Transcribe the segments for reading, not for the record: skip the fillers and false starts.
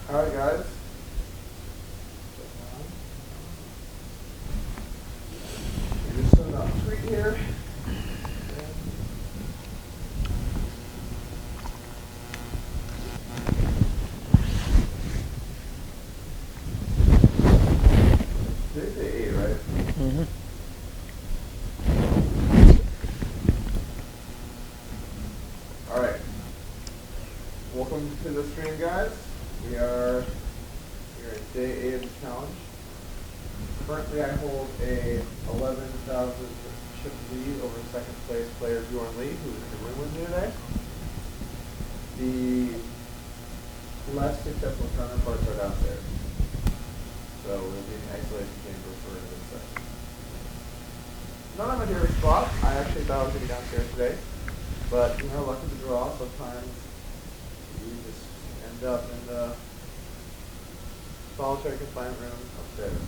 Alright guys. Just some tweet here. Today's day 8, right? Mm-hmm. Alright. Welcome to the stream, guys. We are here at day 8 of the challenge. Currently I hold a 11,000 chip lead over second place player Bjorn Lee, who is in the room with me today. The less successful counterparts are downstairs. So we'll be in the isolation chamber for this session. Not on my favorite spot. I actually thought I was going to be downstairs today. But, you know, luck of the draw, sometimes you just end up in the solitary confinement room upstairs.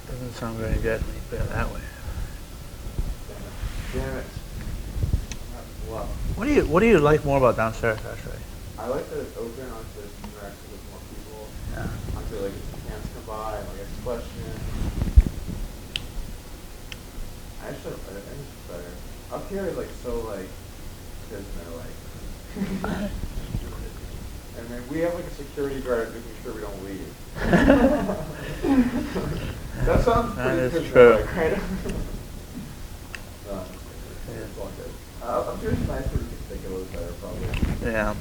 Doesn't sound very good when you put it that way. Damn it. That's luck. What do you like more about downstairs, actually? I like that it's open, honestly, there's interaction with more people. Yeah. Honestly, like, if hands come by, and, like, ask a question. I think it's better. Up here is, like, so, like, prisoner, like. And then we have, like, a security guard making sure we don't leave. That sounds pretty That is prisoner-like, true. right? No, it's all good. Up here is nicer, we can think a little better, probably. Yeah.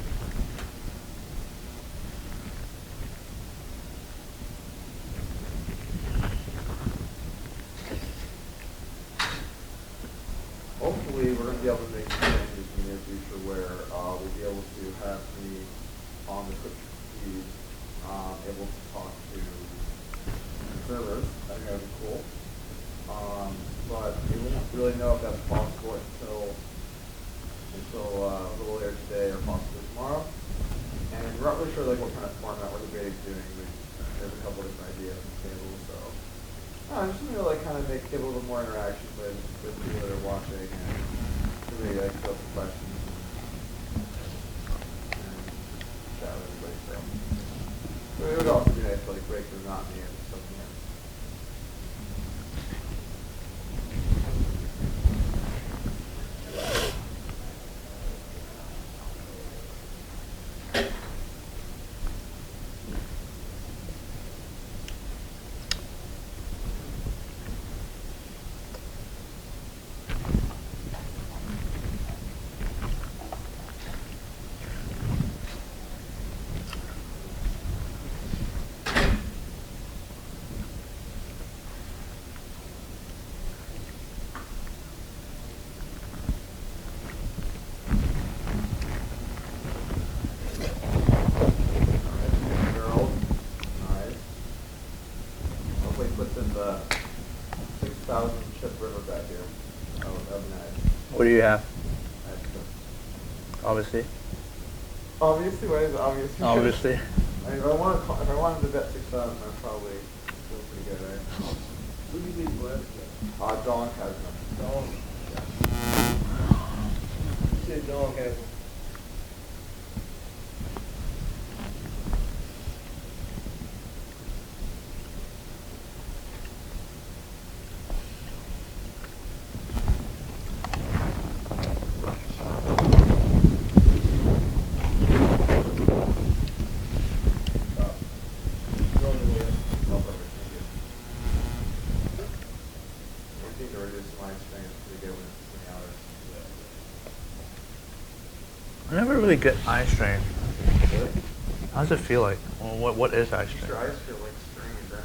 Hopefully, we're going to be able to make some changes in the near future where we'll be able to have me on the Twitch feed, able to talk to observers. I think that would be cool. But we won't really know if that's possible until a little later today or possibly tomorrow. And we're not really sure like what kind of format we're debating doing. There's a couple different ideas on the table, so. I'm just going to like kind of give a little more interaction with people that are watching and maybe like throw some questions and chat with everybody. So it would also be nice to like break the monotony and something else. What do you have? Obviously. Obviously, what is it? Obviously. Obviously. I mean, if I wanted to bet 6,000, I'd probably feel pretty good, right? Who do you think what? Donk has them. Donk. You said Donk has them. I never really get eye strain. Really? How does it feel like? Well, what is eye strain? Your eyes feel like strange, and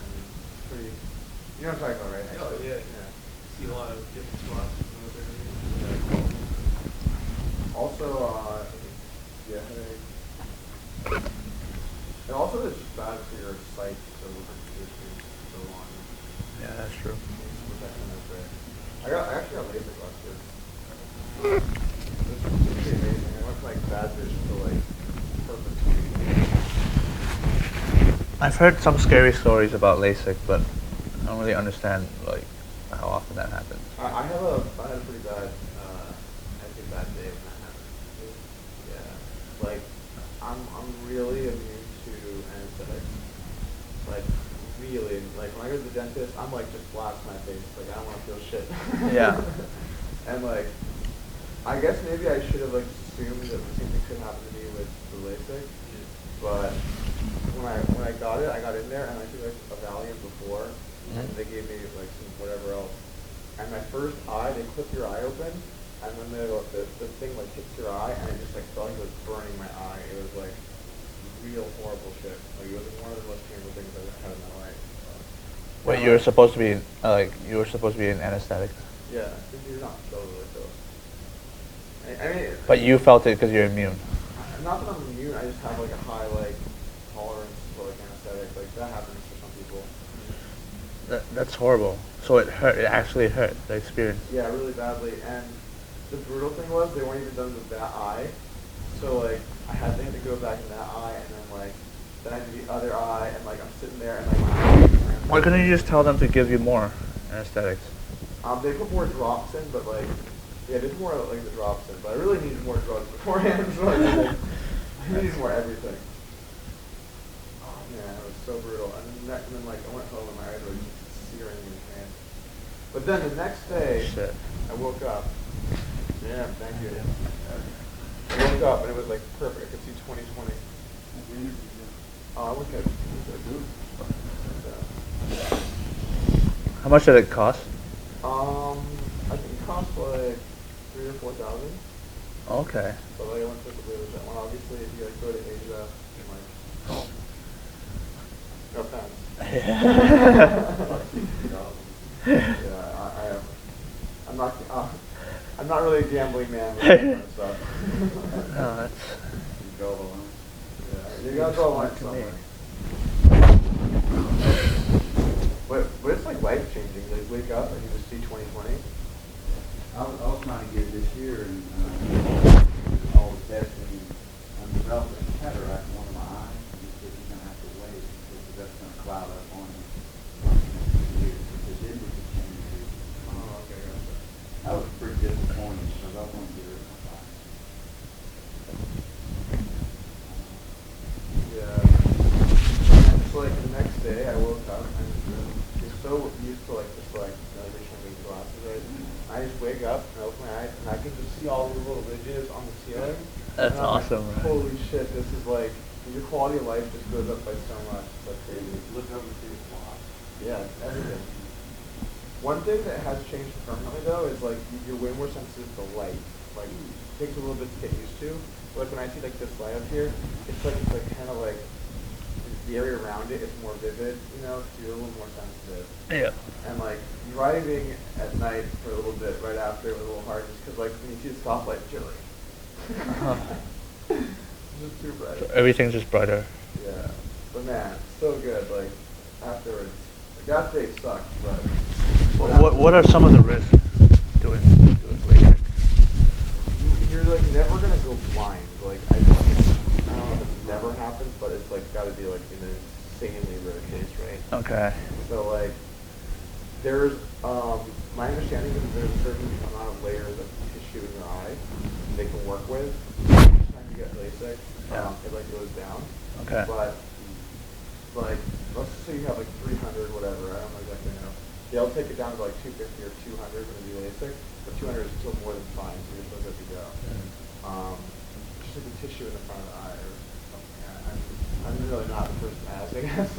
pretty. You know what I'm talking about, right? Oh, yeah. Yeah. See a lot of different spots. Also, yeah, headache. And also, it's just bad for your sight to look at the issues so long. Yeah, that's true. Protection is great. I actually got LASIK last year. It's pretty amazing. I went from like bad vision to like perfect. I've heard some scary stories about LASIK, but I don't really understand like how often that happens. I had a pretty bad, I think bad day when that happened. Yeah, like I'm really immune to anesthetics. Like really, like when I go to the dentist, I'm like just flat to my face. Like I don't want to feel shit. Yeah. And like, I guess maybe I should have like assumed that the same thing could happen to me with the LASIK. But when I got it, I got in there and I took like a Valium before, and they gave me like some whatever else. And my first eye, they clip your eye open, and then the thing like hits your eye, and it just like felt like it was burning my eye. It was like real horrible shit. Like it was one of the most painful things I've ever had in my life. Wait, you were supposed to be you were supposed to be in anesthetic, Yeah, because you're not totally though. I mean, but you felt it because you're immune. not that I'm immune. I just have like a high like tolerance for like anesthetic. Like that happens for some people. That's horrible. So it hurt. It actually hurt the experience. Yeah, really badly. And the brutal thing was they weren't even done with that eye. So like they had to go back in that eye and then I did the other eye and like I'm sitting there and like Why couldn't you just tell them to give you more anesthetics? they put more drops in, but like yeah, there's more like the drops in. But I really needed more drugs beforehand. So like, I needed more everything. Oh man, it was so brutal. And then like I went home and my eyes were just searing in pain. But then the next day, Shit. I woke up. Yeah, thank you. I woke up and it was like perfect. I could see 2020. Oh, I look at How much did it cost? I think it cost like 3,000 or 4,000. Okay. But like I went to the legit one. Obviously, if you like go to Asia, you like, no offense. Yeah, I'm not really a gambling man with that kind of stuff. No, that's. You go alone. Yeah, you gotta go alone to me. somewhere. But it's like life changing. Like wake up and you just see 2020. I was trying to get it this year and all the testing. I'm developing cataract in one of my eyes. And he said you're gonna have to wait because that's gonna cloud up on you for the next few years because it was a change. Oh, okay, gotcha. That was pretty disappointing because I wanted to get rid of my eye. Yeah. It's like the next day I woke up and you're so used to like just like they showing me glasses, right? I just wake up and open my eyes and I can just see all the little ridges on the ceiling. That's and I'm awesome, like, right? holy shit, this is like your quality of life just goes up by so much. It's like crazy. Look over to your clock. Yeah, everything. One thing that has changed permanently though is like you're way more sensitive to light. Like it takes a little bit to get used to. Like when I see like this light up here, it's like kind of like the area around it is more vivid, you know, so you're a little more sensitive. Yeah. And like driving at night for a little bit right after it was a little hard just because like when you see the stoplight, you're like, it's just too bright. So everything's just brighter. Yeah, but man, so good. Like afterwards, the gas day sucked, but What are some of the risks doing LASIK? you're like never gonna go blind. Like I don't know if it never happens, but it's like got to be like in an insanely rare case, right? Okay. So like there's my understanding is that there's a certain amount of layers of tissue in your eye they can work with. Each time you get LASIK, Yeah. it like goes down. Okay. But like let's just say you have like 300 whatever, I don't know exactly know. They'll take it down to like 250 or 200 when you do LASIK, but 200 is still more than fine, so you're still good to go. Just like the tissue in the front of the eye or something. I'm really not the person to ask, I guess.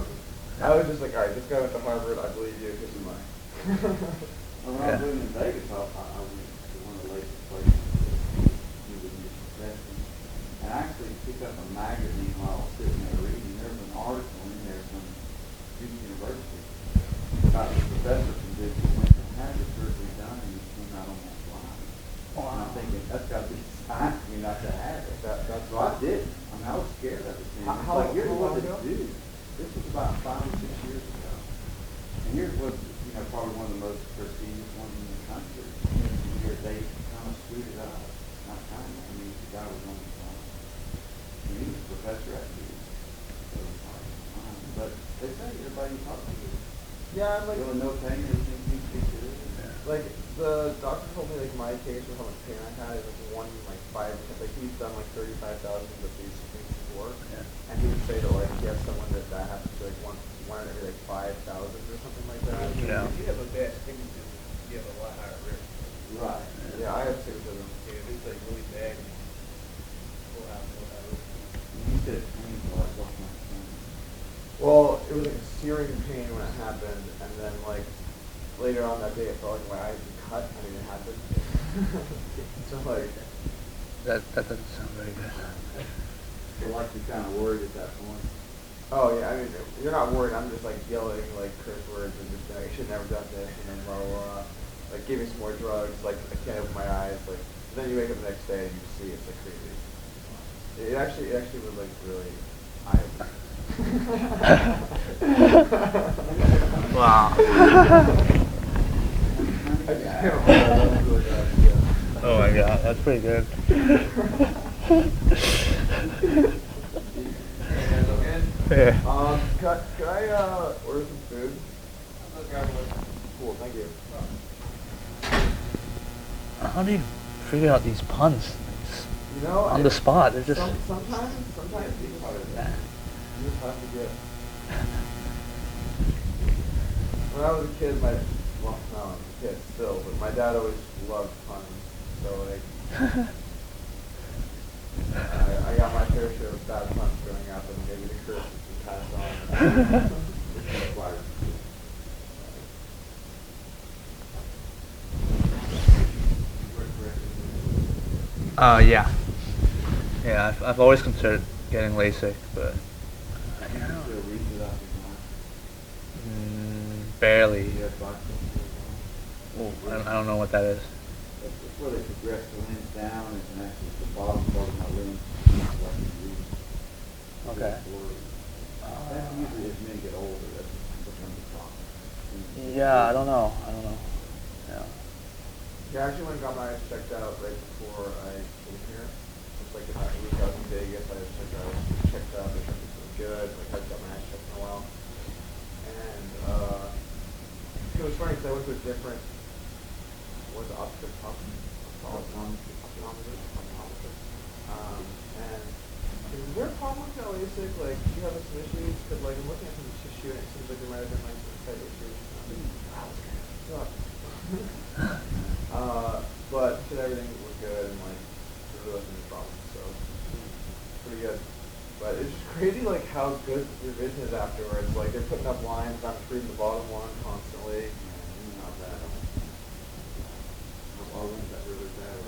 I was just like, all right, this guy went to Harvard, I believe you, here's some money. When I was Yeah. living in Vegas, I went to one of the latest places to do the initial testing. And I actually picked up a magazine while I was sitting there reading. There was an article in there from Duke University about the professor from Duke who went and had the surgery done and he came out almost blind. And I'm thinking, that's got to be a sign for me not to have it. So I did. I mean, I was scared of it. How Like, here's long what it ago? do. This was about 5 or 6 years ago. And here's what, probably one of the most prestigious ones in the country. Here they kind of screwed it up. Not kind of. I mean, the guy was on the phone. And he was a professor at Duke. So it's like, but they say everybody you talk to is Yeah, I'm like, feeling no pain, everything seems to be good. like the doctor told me like my case with how much pain I had is like 1 in like 5, like he's done like 35,000 of these things before, he would say that like he has someone that happens to like one every like 5,000 or something like that. Yeah. If you have a bad astigmatism, you have a lot higher risk. Right. Yeah, I have astigmatism. If it's like really bad, you pull out more high risk. You said it's painful, like what's my pain? Well, it was like a searing pain when it happened, and then like later on that day, it felt like my eyes were cut. I mean, it happened. So like, That doesn't sound very good. So like you're kind of worried at that point. oh yeah, I mean, you're not worried. I'm just like yelling like curse words and just like I should have never done this, and then blah blah blah. Like give me some more drugs. Like I can't open my eyes. Like then you wake up the next day and you see it's like crazy. It actually was like really eye-opening. Wow. I just can't remember that. Oh my god, that's pretty good. Yeah. Could I order some food? Cool, thank you. How do you figure out these puns? You know, On the spot, they're just... sometimes you just have to get. When I was a kid, no, I'm a kid still, but my dad always loved puns. So like, I got my fair share of bad puns growing up, and maybe the curse has been passed on. Which is required. Yeah. Yeah, I've always considered getting LASIK, but You know, still read it out your mind. barely. You have bicycles. Ooh, I don't know what that is. It's where they progress the lens down and actually the bottom part of my lens like you read. Okay. That's usually as men get older, that becomes a problem. Yeah, I don't know. Yeah. Yeah, I actually went and got my eyes checked out right before I came here. Just like about a week I was in Vegas, I was checked out, they checked me feeling good, like I haven't got my eyes checked in a while. And it was funny because I went to a different, what's it, optometrist? And is there a problem with that LASIK? Like, do you have some issues? Because like I'm looking at some tissue and it seems like there might have been like some slight issues. Wow, this kind of sucks. But said everything was good and like there really wasn't any problems, so pretty good. But it's just crazy like how good your vision is afterwards. Like they're putting up lines, I'm reading the bottom one constantly. Not bad. I went that really bad.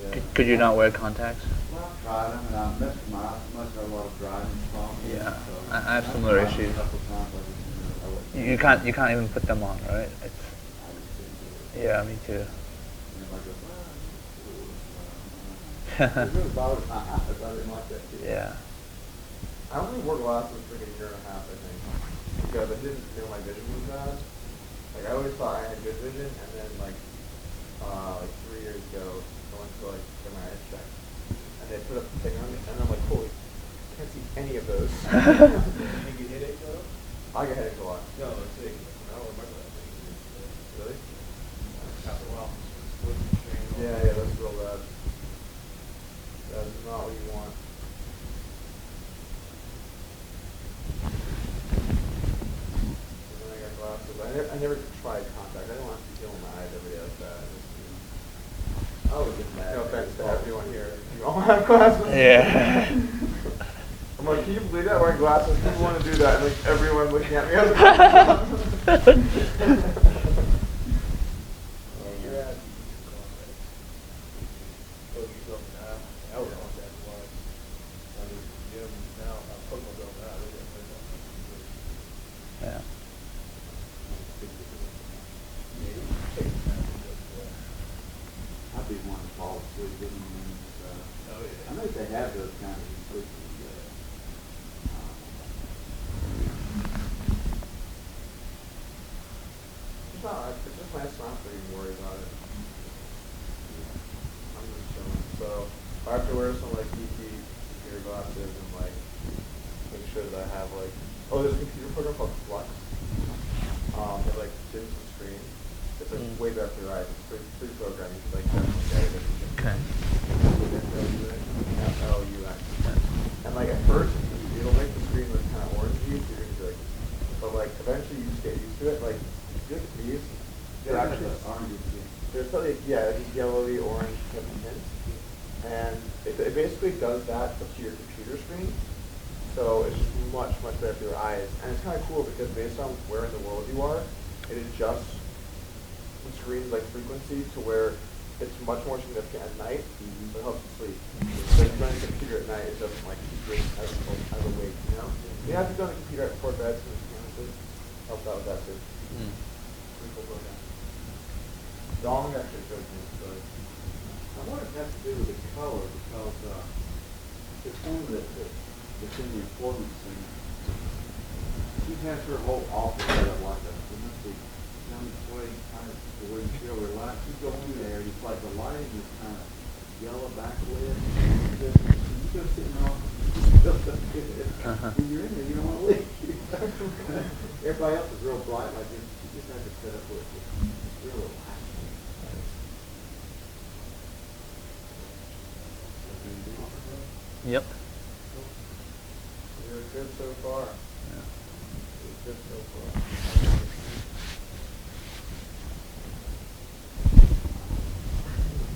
Yeah. Could you not wear contacts? Well, I've tried them and I must have a lot of driving problems. Yeah, So I have similar I've tried issues. A couple times, I just, You can't even put them on, right? I just didn't do it. Yeah, me too. And everybody goes, it really bothered my eyes. I didn't like that too. Yeah. I only wore glasses for like a year and a half, I think, because I didn't know my vision was bad. Like I always thought I had good vision, and then like 3 years ago, I went to like get my eyes checked, and they put up the thing on me, and I'm like, holy, can't see any of those. You get headaches though? I get headaches a lot. No, it's like, I don't remember that thing. Really? After a while, split the train. Yeah, that's real bad. That's not what you want. And then I got glasses. I never tried contact. I didn't want to be dealing with my eyes every day like that. I would get mad. No offense to everyone here. You all have glasses? Yeah. I'm like, can you believe that? Wearing glasses? People want to do that. And like everyone looking at me has glasses. You're at I was on that one. I was gym now. I'm putting myself out. I really have to Yeah. I'd be wanting to fall asleep in them. Oh, yeah. I know they have those kind of sleep. It's just nice not to even worry about it. I'm just chilling. So I have to wear some like geeky computer glasses and like make sure that I have like there's a computer program called Flux. It like dims the screen. It's like way better for your eyes. It's free program. You can like definitely get it. Okay. L-U-X. And like at first it'll yellowy orange type of tint, and it basically does that to your computer screen. So it's just much better for your eyes, and it's kind of cool because based on where in the world you are, it adjusts the screen's like frequency to where it's much more significant at night, so it helps you sleep. So if you're on a computer at night, it doesn't like keep you as awake, you know? You have to go on the computer before bed, so it helps out with that too. Pretty cool program. Dong actually showed me, so I wonder if it has to do with the color, because it's one that's in the informant center. She has her whole office set up like a, it must be some way kind of the way you feel relaxed. You go in there, and it's like the lighting is kind of yellow backlit. You go sit in the office, you feel so good. When you're in there, you don't want to leave. Everybody else is real bright like this. You just have to set up with it. Real relaxing. Yep. you're good so far. Yeah. You're good so far.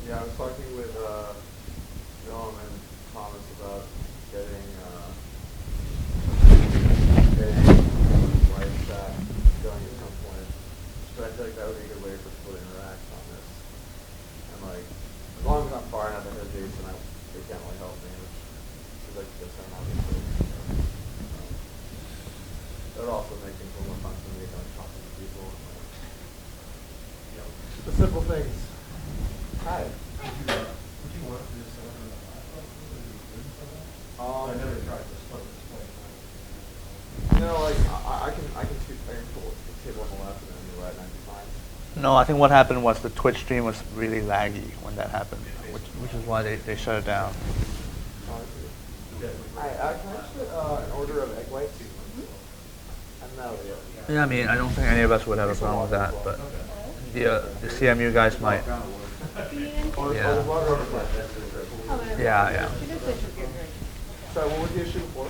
Yeah, I was talking with Noam and Thomas about getting live chat going at some point. So I feel like that would be a good way for people to interact on this. And like, as long as I'm far enough ahead of Jason, they can't really help me, which is like the same obviously. That would also make things a little more fun for me, like talking to people and like, you know, the simple things. Hi. Would you want to do this on the laptop? Would it be good for that? I know they tried to split this way. You know, like I can pull the table on the left and then the right, and I'd be fine. No, I think what happened was the Twitch stream was really laggy when that happened, which is why they shut it down. Hi, can I just get an order of egg whites? And that was it. Yeah, I mean, I don't think any of us would have a problem with that, but the CMU guys might. Yeah. Yeah. So what was the issue before?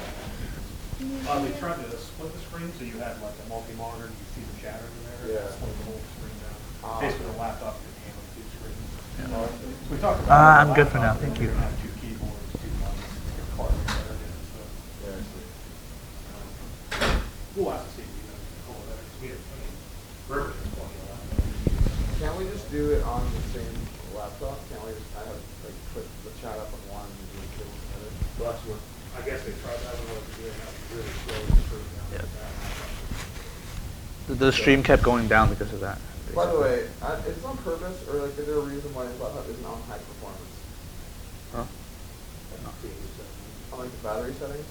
They tried to split the screen, so you had like a multi-monitor, you see the chatters in there. Yeah. Split the whole screen down. Ah. Basically, the laptop can handle two screens. Yeah. We talked about I'm good for now, thank you. You're gonna have two keyboards, two mice, your card reader, and stuff. Yeah, I see. We'll have to see if we can pull it out. We have, I mean, River is plenty of that. Can't we just do it on the same laptop? Can't we just kind of like put the chat up on one and do the two on the other? Well, that's what, I guess they tried that one, but they have really slow to screw down. Yeah. That. The stream kept going down because of that. By the way, it's on purpose, or like is there a reason why this laptop isn't on high performance? Huh? On like the battery settings?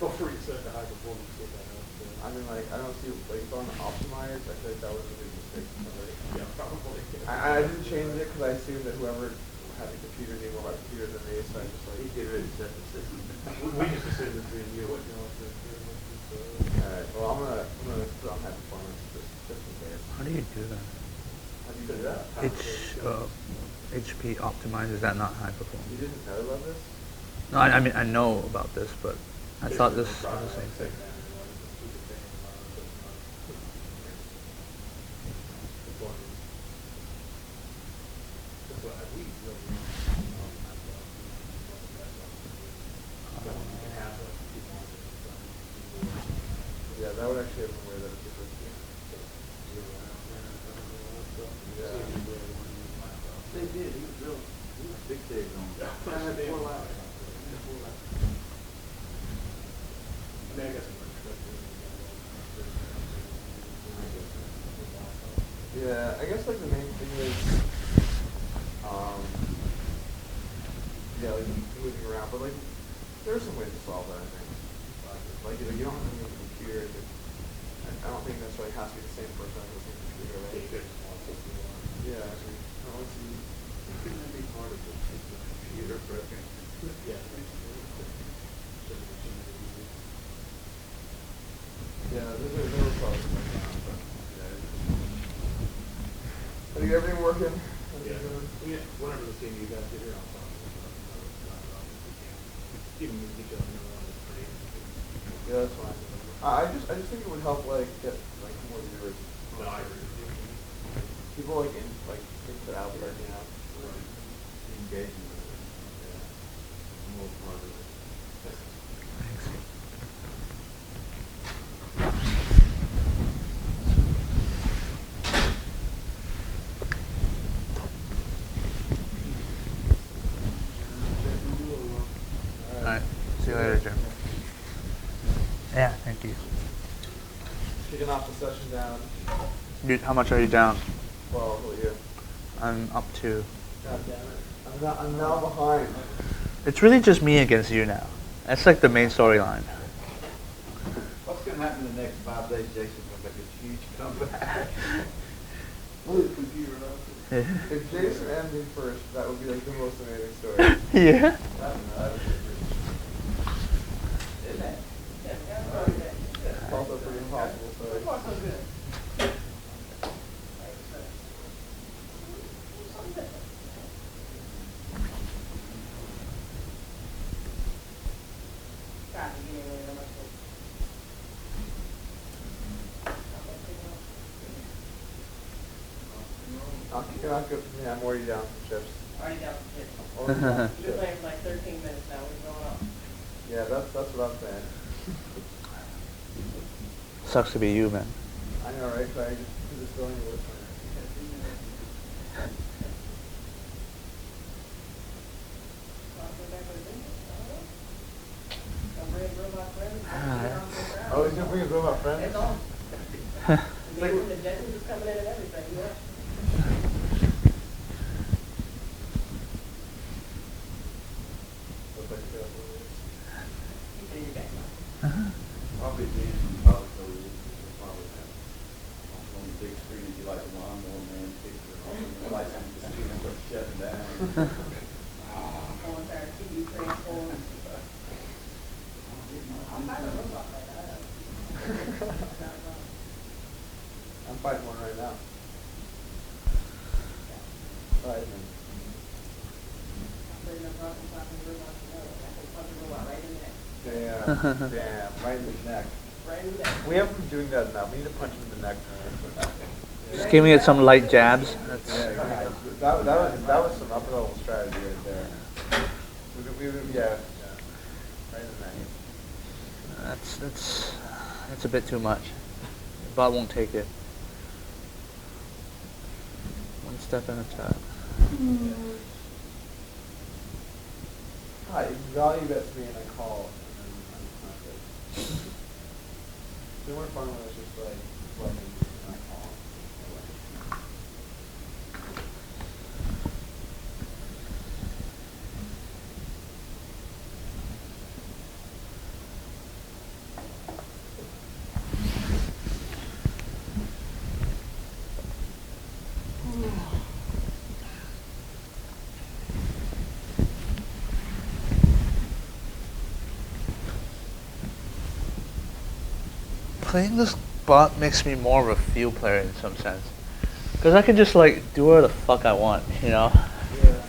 Go for reset to high performance, get that up. I mean, like, I don't see, like, it's on optimized, I feel like that was a big mistake. Yeah, probably. I didn't change it because I assumed that whoever had the computer knew more about computers than me, so I just like. He did it, set the system. We just assumed it's being you, what you know, Alright, well, I'm gonna put on high performance just in case. How do you do that? How do you do that? HP optimized, is that not high performance? You didn't know about this? No, I mean, I know about this, but I thought this was the same thing. Yeah, that would actually have been weird that it's different. Yeah. They did, he was fixated on it. I had four laptops. I mean, I guess Yeah, I guess like the main thing is, yeah, like moving around, but like there's some ways to solve that. I think, like you don't have to move the computer. I don't think necessarily has to be the same person on the same computer, right? Yeah, I mean, I don't see. Couldn't that be part of the computer program? Yeah. Yeah, there were probably some like that, but yeah. I think everything working. Yeah. Yeah, whenever the same you guys get here, I'll talk to them about it. Even with each other on the screen. Yeah, that's fine. I just think it would help like get like more viewers. No, I agree with you. People like in like think that out there, you know. engaging with it. Yeah. I'm a little part of it. Alright, see you later, Jim. Yeah, thank you. Kicking off the session down. Dude, how much are you down? 12, what are you? I'm up 2. God damn it. I'm now behind. It's really just me against you now. That's like the main storyline. What's going to happen in the next 5 days? Jason comes back with a huge comeback. Move the computer up. If Jason ended first, that would be like the most amazing story. Yeah. Isn't it? It's also a pretty impossible story. I'll kick it off good for me. I'm already down some chips. Already down some chips. Already down some You've been chips. playing for like 13 minutes now. What's going on? Yeah, that's what I'm saying. Sucks to be you, man. I know, right? Cause I just do this going with Well, I'll go back to the business. I don't know. I'll bring robot friends. Oh, he's gonna bring his robot friend? It's on. The judges is coming in and everything, yeah. Looks like a good one. You say you're back now. Probably being probably so we probably have on the big screen if you like a lawnmower man picture. Like the screen starts shutting down. Someone's our TV transforms. I'm not a robot like that. I'm fighting one right now. Fighting him. I'm putting a rocket popping robot together. I can punch a robot right in the neck. Damn, damn, right in the neck. Right in the neck. We haven't been doing that enough. We need to punch him in the neck. Just giving it some light jabs. That's, Yeah, exactly. That was some upper level strategy right there. Yeah, right in the neck. that's a bit too much. Bot won't take it. One step at a time. Hi, value bets me and I call, and then I'm not good. It's more fun when it's just like bluffing and I call. Playing this bot makes me more of a field player in some sense. Because I can just like do whatever the fuck I want, you know? Yeah.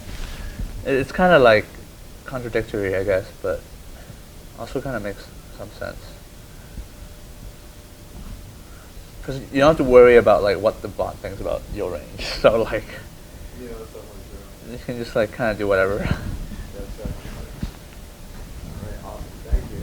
It's kind of like contradictory, I guess, but also kind of makes some sense. Because you don't have to worry about like what the bot thinks about your range. So like, Yeah, that's definitely true. you can just like kind of do whatever. That's definitely true. Alright, awesome. Thank you.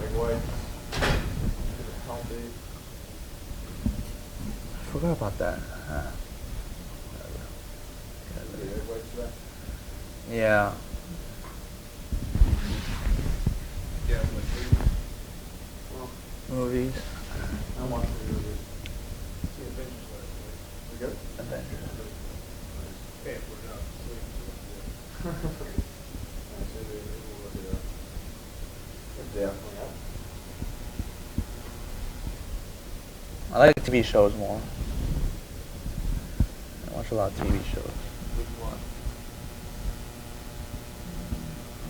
Egg whites. Healthy. I forgot about that. The egg whites today. Yeah. Yeah, like food. Well, Movies. I'm watching the movies. See Avengers last night. We good? Avengers. Hey, if we're not sleeping. Nice, maybe we'll look it up. Good day coming up. I like TV shows more. I watch a lot of TV shows. Which one?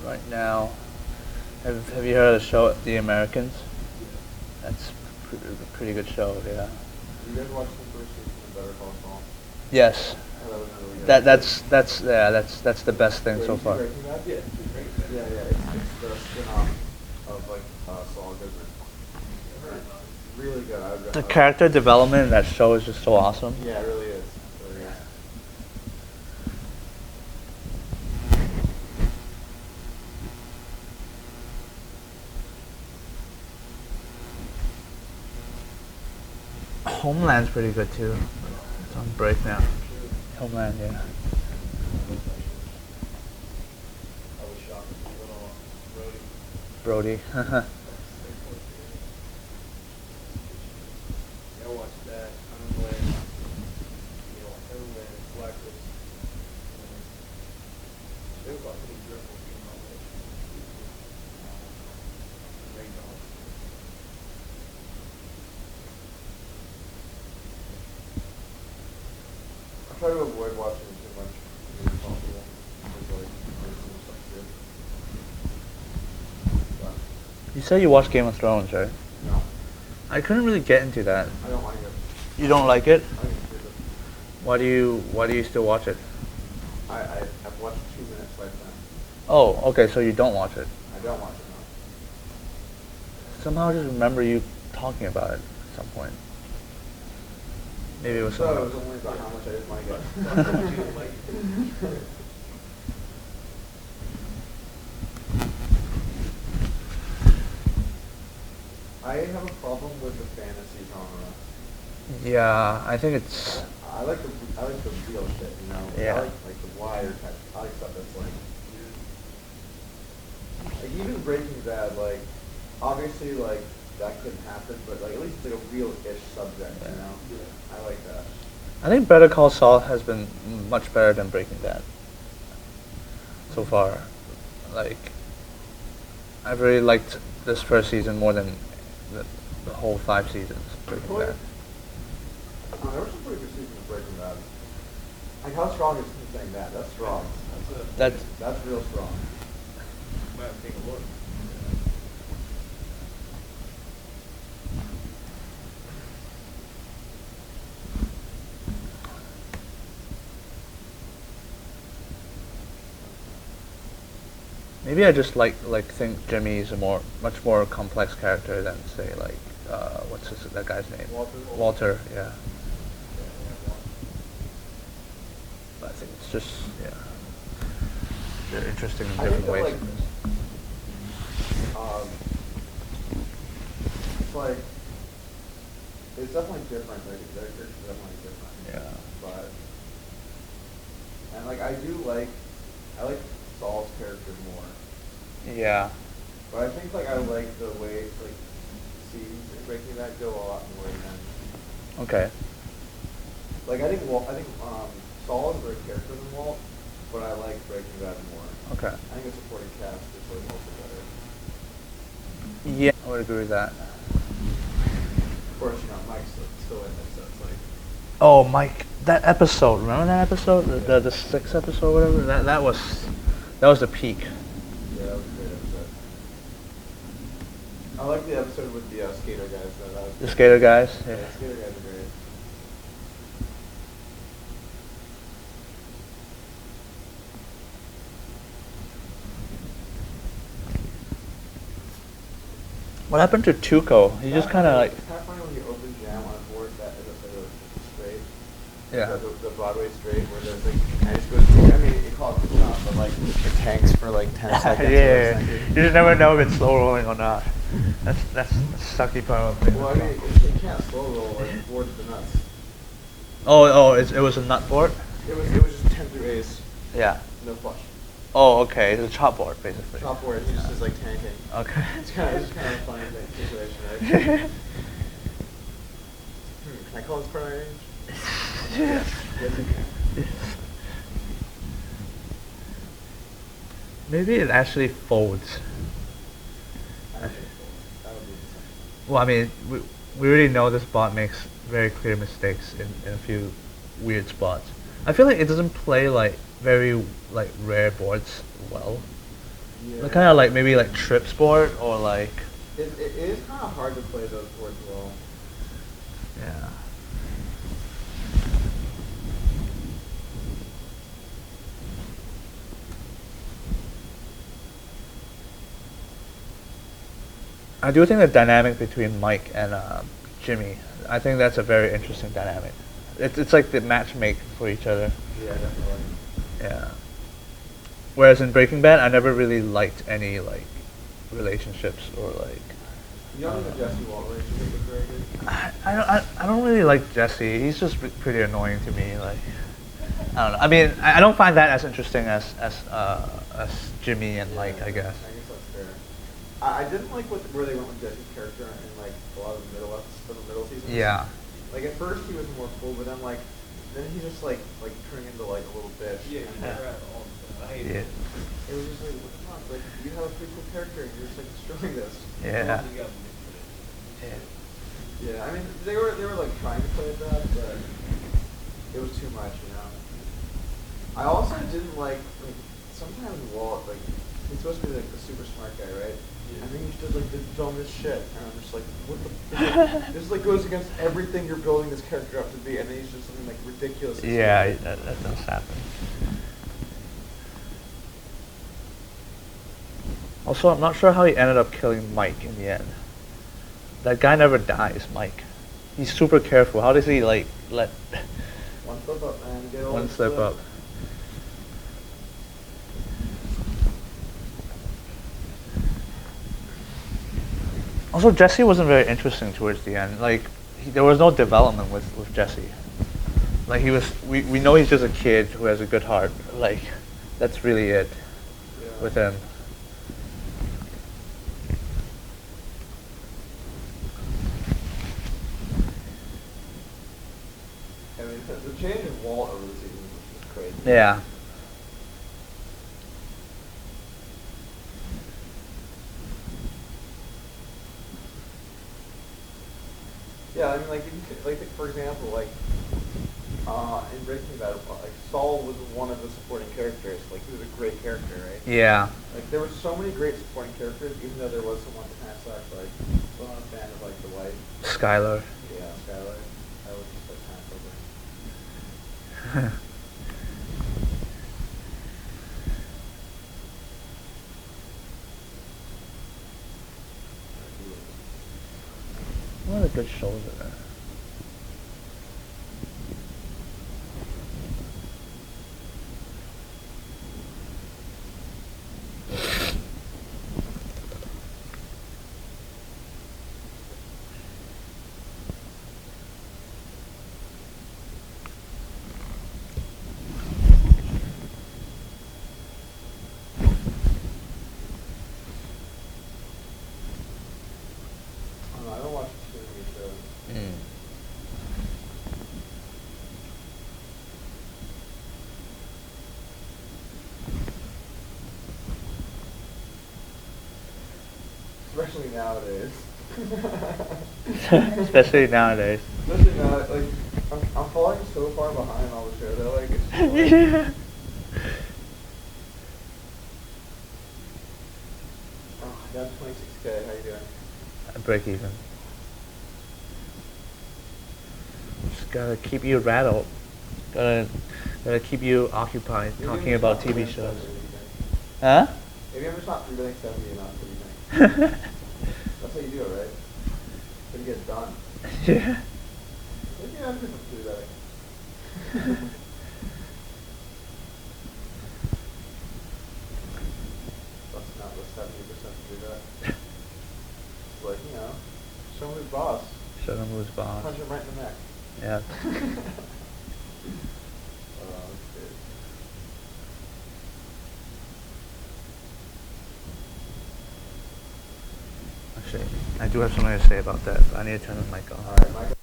Right now, have you heard of the show The Americans? That's a pretty good show, yeah. You guys watched the first season of Better Call Saul? Yes. Oh, that was really good. That's the best thing Wait, so you see far. Breaking Bad? Yeah, it's great, man. Yeah, it's the spin-off of like Saul Goodman. Really good. The character development in that show is just so awesome. Yeah, it really is. It really is. Homeland's pretty good too. It's on break now. Homeland, yeah. I was shocked when we went on Brody. Brody. Yeah, I watched that, Homeland, you know, Homeland, Blacklist. It was like pretty dreadful being on that. Great dog. I try to avoid watching too much as possible. Because like there's some stuff good. But, You said you watched Game of Thrones, right? no, I couldn't really get into that. I don't like it. You don't like it? I think it's stupid. Why do you still watch it? I've watched 2 minutes by then. Oh, okay, so you don't watch it. I don't watch it now. Somehow I just remember you talking about it at some point. Maybe it was So it someone was else. only about how much I didn't like it. I have a problem with the fantasy genre. Yeah, I think it's I like the real shit, you know. Yeah. I like the wire type. I like stuff that's like even Breaking Bad. Like obviously like that couldn't happen, but like at least it's like a real-ish subject, you know. I like that. I think Better Call Saul has been much better than Breaking Bad so far. Like, I've really liked this first season more than the whole 5 seasons of Breaking Bad. There were some pretty good seasons of Breaking Bad. Like how strong is he saying that? That's strong. That's real strong. Might have to take a look. Maybe I just think Jimmy is a much more complex character than say like what's that guy's name? Walter. Yeah. But I think it's just they're interesting in I different think that, ways. it's like it's definitely different. Like their characters are definitely different. Yeah. But and like I like Saul's character more. Yeah. But I think like I like the way like scenes in Breaking Bad go a lot more than Okay. like I think Saul is a great character than Walt, but I like Breaking Bad more. Okay. I think the supporting cast is like also better. Yeah, I would agree with that. Of course, you know Mike's still in it, so it's like Oh, Mike, that episode. Remember that episode? The 6th episode, or whatever. That was the peak. yeah, that was a great episode. I like the episode with the skater guys. Though. That was The skater guys. Yeah, Yeah. the skater guys are great. What happened to Tuco? He just kind of like. It's kind of funny when you open Jam on board that episode of Straight. Yeah. The Broadway Straight where there's like, I just go through, I mean, it calls it not, but like it tanks for like 10 seconds. Yeah. You just never know if it's slow rolling or not. That's the sucky part of it. Well, I mean, it can't slow roll like towards the nuts. It was a nut board. It was just 10 through A's, Yeah. no flush. Oh, okay. It's a chop board, basically. Top where it just is like tanking. Okay. It's kind of a funny situation, right? Can I call this part of my range? Yes, you can. Maybe it actually folds. I don't think so. That would be insane. Well, I mean, we already know this bot makes very clear mistakes in a few weird spots. I feel like it doesn't play like very like rare boards well. Yeah. Like kind of like maybe like trips board or like It is kind of hard to play those boards well. yeah. I do think the dynamic between Mike and Jimmy, I think that's a very interesting dynamic. It's like the matchmake for each other. Yeah, definitely. Yeah. Whereas in Breaking Bad, I never really liked any like relationships or like. You don't think the Jesse Walt relationship was very good? I don't really like Jesse. He's just pretty annoying to me. Like, I don't know. I mean, I don't find that as interesting as Jimmy and Mike, I guess. I guess that's fair. I didn't like where they went with Jesse's character in like a lot of the middle seasons. Yeah. Like at first he was more cool, but then he's just like turning into like a little bitch. Yeah, And, you're right. All the time. I hate Yeah. it. it was just like, what the fuck? Like you have a pretty cool character and you're just like destroying this. Yeah. You got manipulated. Yeah. Yeah, I mean they were like trying to play that, but it was too much, you know. I also didn't like sometimes Walt like he's supposed to be like the super smart guy, right? Yeah. And then he does like the dumbest shit, and I'm just like, what the? This like goes against everything you're building this character up to be, and then he's just something like ridiculous. and Yeah, stupid. that does happen. Also, I'm not sure how he ended up killing Mike in the end. That guy never dies, Mike. He's super careful. How does he like let One slip up, man. Get one slip up? Also, Jesse wasn't very interesting towards the end. Like, there was no development with Jesse. Like, we know he's just a kid who has a good heart. Like, that's really it Yeah. with him. I mean, the change in Walt over the season was crazy. Yeah. Yeah, I mean, like, for example, like, in Breaking Bad, like, Saul was one of the supporting characters. Like, he was a great character, right? Yeah. Like, there were so many great supporting characters, even though there was someone that kind of sucked. Like, I'm not a fan of, like, the wife. Skylar. Yeah, Skylar. I was just, like, kind of over. What are the good shows are there? I don't know, I don't watch too many shows. Mm. Especially nowadays. Especially nowadays. Especially now, like, I'm falling so far behind all the shows. I like, it's just like, Yeah. oh, down 26K, how you doing? I break even. Just gotta keep you rattled. Gotta keep you occupied Maybe talking I'm just about not TV doing shows. 70, what do you think? Huh? Maybe I'm just not doing 70 enough, what do you think? That's how you do it, right? Then you get done. Yeah. Maybe I'm going to do that. That's not the 70% to do that. It's like, you know, show him who's boss. Show them who's boss. Punch him right in the neck. Yeah. Dude. Actually, I do have something to say about that, but I need to turn the mic off. Alright, Mike.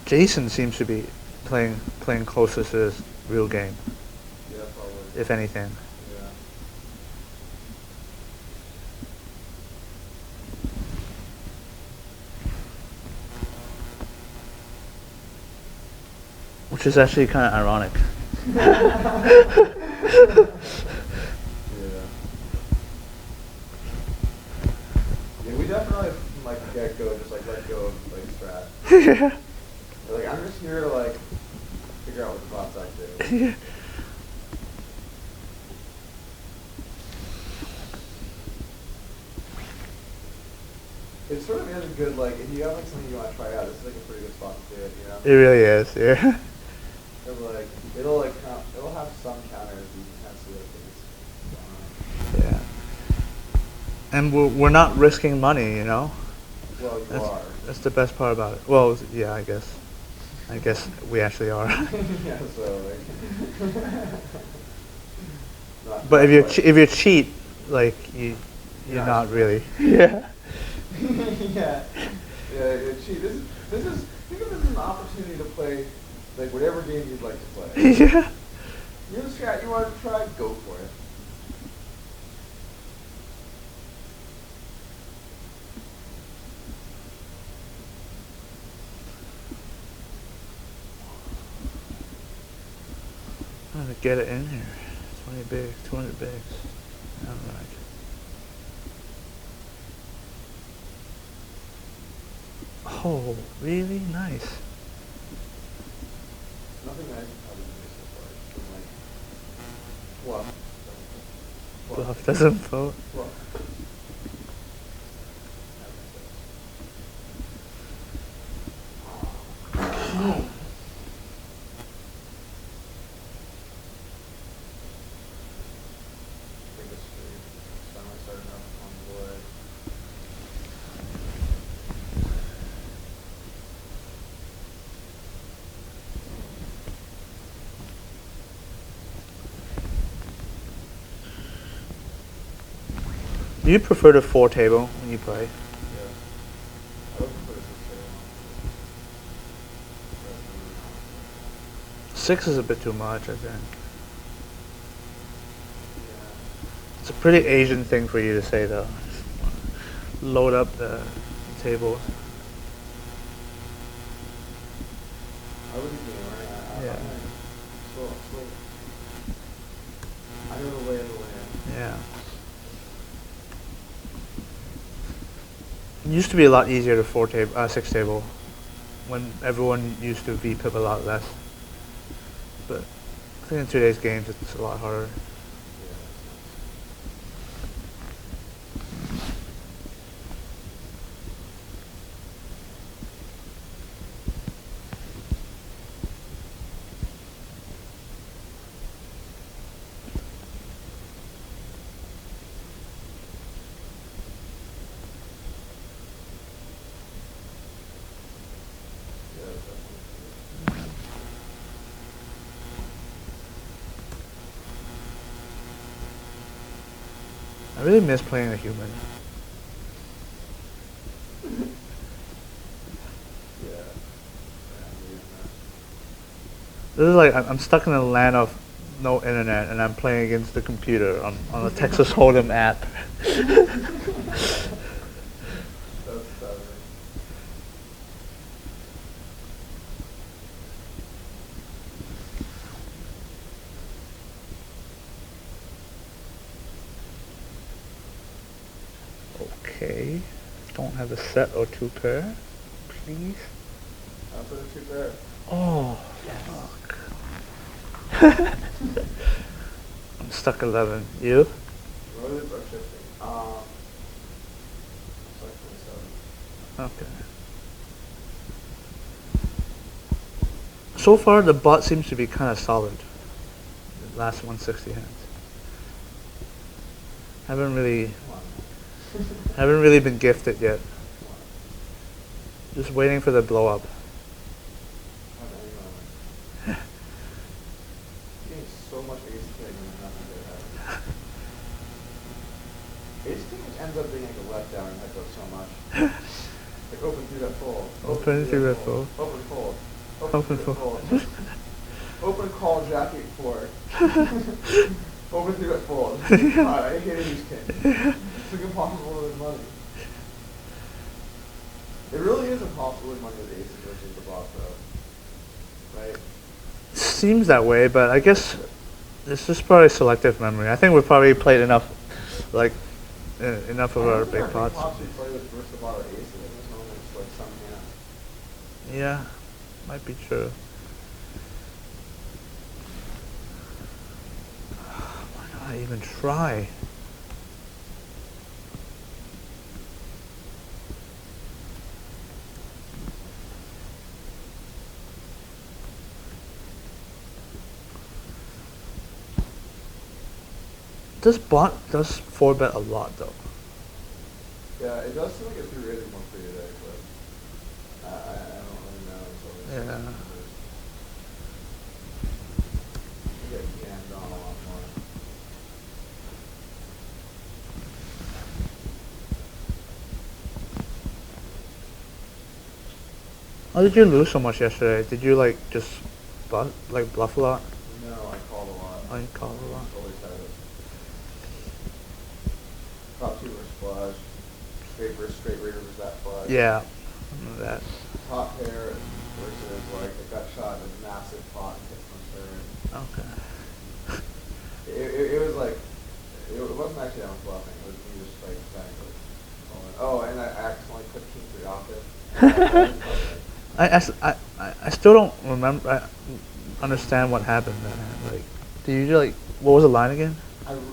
Jason seems to be playing closest to his real game, Yeah, probably. if anything. Yeah. Which is actually kind of ironic. Yeah. Yeah, we definitely from like the get go just like let go of like strat. Yeah. Like I'm just here to like figure out what the bots I do. Yeah. It sort of is a good like if you have like something you want to try out, this is like a pretty good spot to do it, you know? It really is, yeah. It'll it'll have some counters you can kind of see like things going on. Yeah. And we're not risking money, you know? Well, you are. That's the best part about it. Well, yeah, I guess. I guess we actually are. Yeah, so like. But if you like- if you cheat, like you're Yeah. not really. Yeah. Yeah, yeah, cheat. This is think of this as an opportunity to play like whatever game you'd like to play. Yeah. You have a strat you want to try, go for it. Trying to get it in here. 20 bigs, 200 bigs. Alright. Oh, really nice. Nothing nice probably makes it like fluff. Bluff doesn't vote. Fluff. I think it's pretty. Finally starting up on the board. Do you prefer the 4 table when you play? Yeah. I would put it this way. 6 is a bit too much, I think. Yeah. It's a pretty Asian thing for you to say, though. Load up the table. I was a gamer. Yeah. So, I know the lay of the land. Yeah. It used to be a lot easier to 6 table, when everyone used to VPIP a lot less. But I think in today's games it's a lot harder. Yeah, that's definitely. I really miss playing a human. Yeah. This is like I'm stuck in a land of no internet, and I'm playing against the computer on a Texas Hold'em app. That's savage. Okay. Don't have a set or 2 pair, please. I'll put a 2 there. Oh, fuck. I'm stuck 11. You? Roses are shifting. It's like 27. Okay. So far, the bot seems to be kind of solid. The last 160 hands. Haven't really been gifted yet. Just waiting for the blow up. Getting so much ace king and nothing good happens. Ace king ends up being like a letdown in heads up so much. Like open through that full. Open through that full. Open full. Open through four. it fold. Open call, jack 8-4. Open through it fold. I hate these kings. It's like impossible to win money. It really is impossible to win money with aces versus the bluff, though. Right? Seems that way, but I guess it's just probably selective memory. I think we've probably played enough, like, enough of our big pots. We play with versus the bottom aces. There's no like some hands. Yeah, might be true. Why not even try? This bot does 4-bet a lot though. Yeah, it does seem like it's re-rated more for you today, but I don't really know until Yeah. you get jammed on a lot more. How did you lose so much yesterday? Did you like just bluff a lot? No, I called a lot. I called a lot. Always had it. Top 2 versus flush. Straight raider versus that flush. Yeah, I know that. Top pair versus like a gut shot in a massive pot and hits my third. Okay. It was like, it wasn't actually I was bluffing. It was me just like saying like, oh, and I accidentally put king 3 off it. I still don't remember. I understand what happened then. Like, did you like what was the line again? I was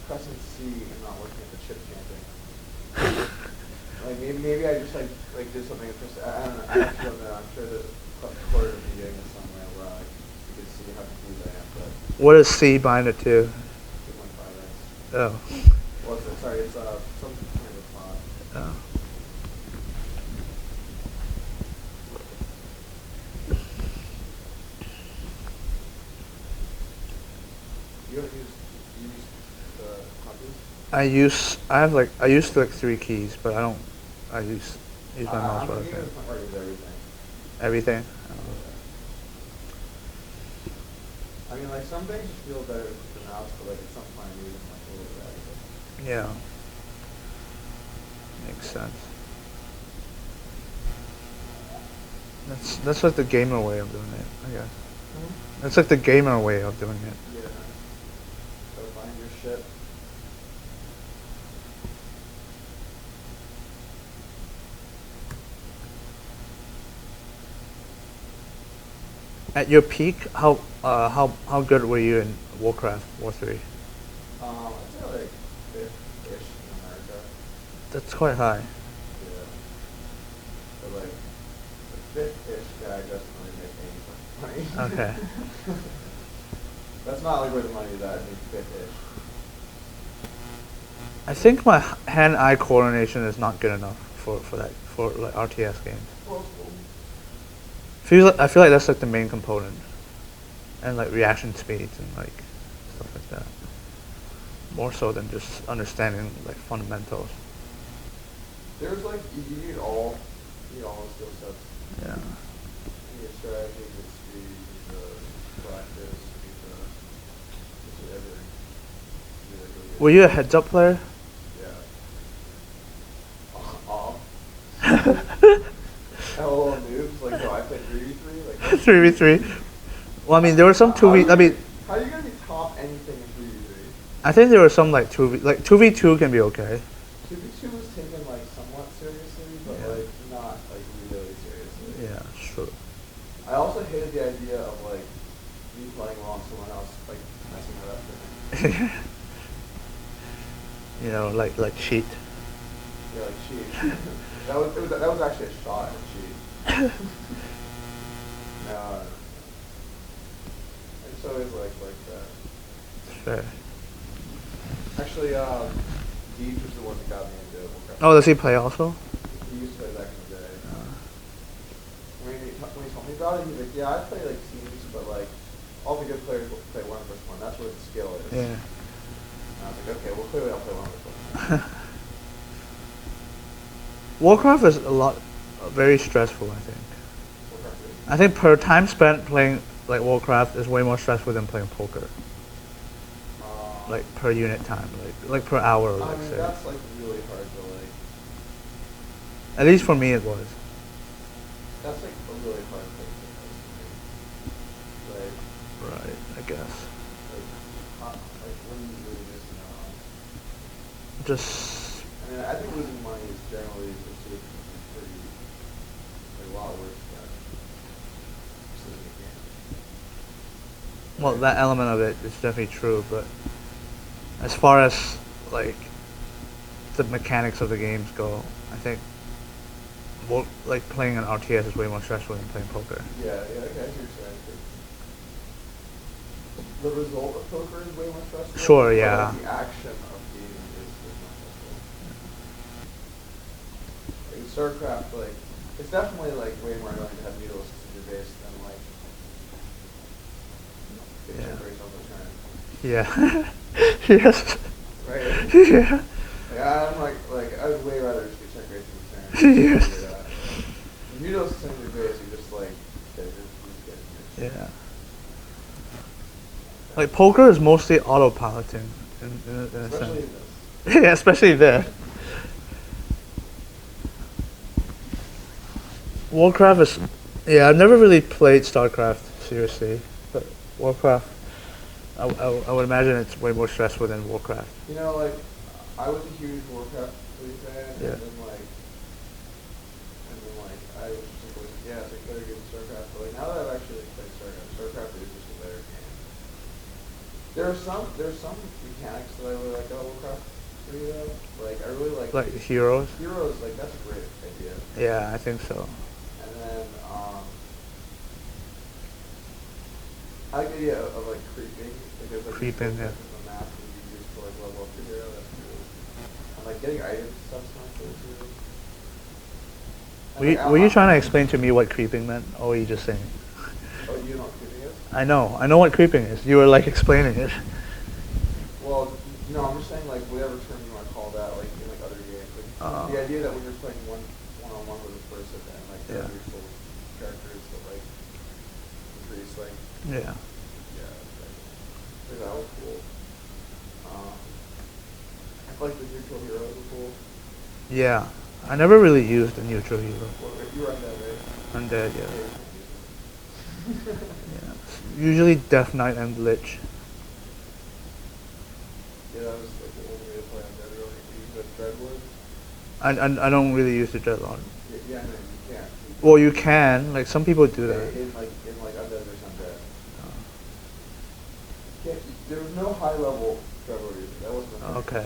pressing C and not looking at the chip chanting. Like maybe I just like did something. I don't know. I actually don't know. I'm sure there's a quarter of the game somewhere where like you can see how confused I am. But What is C behind it too? 2.5x. Oh. What's it? Sorry, it's some kind of pot. Oh. You use the copies? I used like 3 keys, but I use my mouse I'm button. thinking it's not where I use everything. Everything? I mean, like some things just feel better with the mouse, but like at some point I'm using like a little bit of everything. Yeah. Makes sense. That's like the gamer way of doing it, I guess. That's like the gamer way of doing it. Yeah. Gotta find your shit. At your peak, how good were you in Warcraft War 3? I'd say like 5th-ish in America. That's quite high. Yeah. But like the 5th-ish guy doesn't really make any money. Okay. That's not like where the money is at. I mean 5th-ish. I think my hand-eye coordination is not good enough for like RTS games. Well, it's cool. I feel like that's like the main component, and like reaction speeds and like stuff like that. More so than just understanding like fundamentals. There's like you need all the skill sets. Yeah. You need strategy, you need speed, you need practice, you need everything. You need like really Were you a heads-up player? Yeah. LOL noobs, like no, I played 3v3, like 3v3. Well, I mean, there were some 2v. I mean, how are you gonna be top anything in 3v3? I think there were some like 2v2 can be okay. 2v2 was taken like somewhat seriously, but Yeah. like not like really seriously. Yeah, sure. I also hated the idea of like me playing while someone else like messing it up for me. You know, like cheat. Yeah, like cheat. that was actually a shot at a cheat. No. It's always like that. Fair. Actually, Deej was the one that got me into Warcraft. Oh, does he play also? He used to play back in the day. When he told me about it, he's like, yeah, I play like teams, but like all the good players will play 1v1. That's where the skill is. Yeah. And I was like, okay, well clearly I'll play 1v1. Warcraft is very stressful, I think. Warcraft is. I think per time spent playing like Warcraft is way more stressful than playing poker. Like per unit time, like per hour, I let's mean, say. that's like really hard to like. At least for me, it was. That's like a really hard thing to like. Right, I guess. Like when you really missing out. Just I mean, I think losing money is generally perceived to be pretty, like, a lot worse than just losing a game. well, that element of it is definitely true, but as far as like the mechanics of the games go, I think like playing an RTS is way more stressful than playing poker. Yeah, okay, I see what you're saying. The result of poker is way more stressful. Sure, but, yeah. like, the action of gaming is more stressful. Like StarCraft, like it's definitely like way more annoying to have needles in your base than like getting Yeah. check rates on the turn. Yeah. Yes. Right? Yeah. Yeah, I'm like I would way rather just get check rates on the turn. Yes. Needles in your base, you're just like, okay, you're just getting it. Yeah. Like poker is mostly autopiloting in a Especially sense. this. Yeah, especially there. Warcraft is, yeah, I've never really played StarCraft seriously, but Warcraft, I would imagine it's way more stressful than Warcraft. You know, like, I was a huge Warcraft fan, Yeah. and then like, I was just like, yeah, it's like better get StarCraft, but like, now that I've actually played StarCraft is just a better game. There's some mechanics that I really like about Warcraft 3 though. Like, I really like Heroes. Heroes, like, that's a great idea. Yeah, I think so. And then, I like the idea of like creeping. Like there's like Creeping, these yeah. sections on the map that you use to like level up your hero. That's cool. And like getting items and stuff's kind of cool too. And, like, Were you trying to explain to me what creeping meant, or were you just saying? Oh, you know what creeping is? I know what creeping is. You were like explaining it. Well, no, I'm just saying like whatever term you want to call that, like in like other games. Like the idea that when you're playing one-on-one with a person and like Yeah. your full characters that like increase like Yeah. yeah, like that was cool. I feel like the neutral heroes were cool. Yeah. I never really used a neutral hero. Well, you were undead, right? Undead, Yeah, yeah. you can't use it. Yeah. Usually Death Knight and Lich. Yeah, that was like the only way to play undead really. You use the Dreadwood. I don't really use the Dreadlord. Yeah, no, you can't. Well, you can. Like some people do that. In like undead there's undead. Can't, there was no high level Dreadwood user. That wasn't a thing. Okay.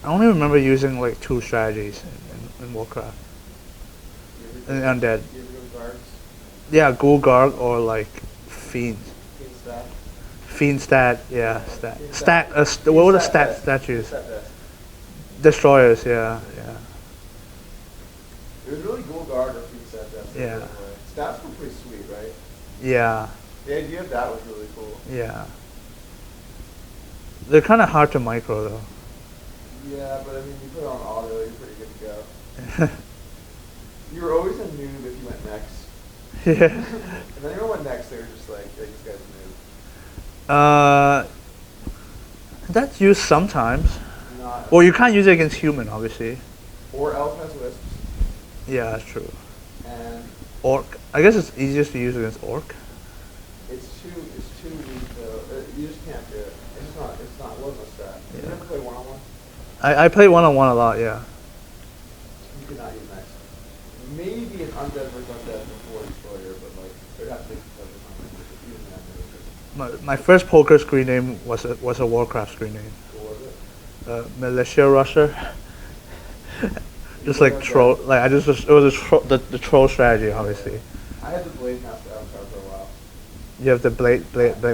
I only remember using like two strategies in Warcraft. You In ever Undead. You ever go guards? Yeah, Gulgarg or like Fiend. Fiend stat? Fiend stat, yeah, stat. Fiend Stat, stat. what were the Fiend stat vest. statues? Stat vest. Destroyers, yeah, yeah. It was really Ghoul Guard or Fiend stat vest. Yeah. Stats were pretty sweet, right? Yeah, The idea of that was really cool. yeah. They're kind of hard to micro though. Yeah, but I mean, you put it on auto, you're pretty good to go. You were always a noob if you went next. Yeah. And then everyone went next, they were just like, yeah, this guy's a noob. That's used sometimes. Not. Well, you can't use it against human, obviously. Or Elf has wisps. Yeah, that's true. And Orc. I guess it's easiest to use against orc. it's too weak though. You just can't do it. It's not, it wasn't a stat. Yeah. You never play one-on-one? I play one-on-one a lot, yeah. You could not use next. Maybe an undead versus undead before Destroyer, but like, there'd have to be even that. My first poker screen name was a Warcraft screen name. What was it? Militia Rusher. Just like troll, like it was the troll strategy, obviously. I had the Blade Master avatar for a while. You have the Blade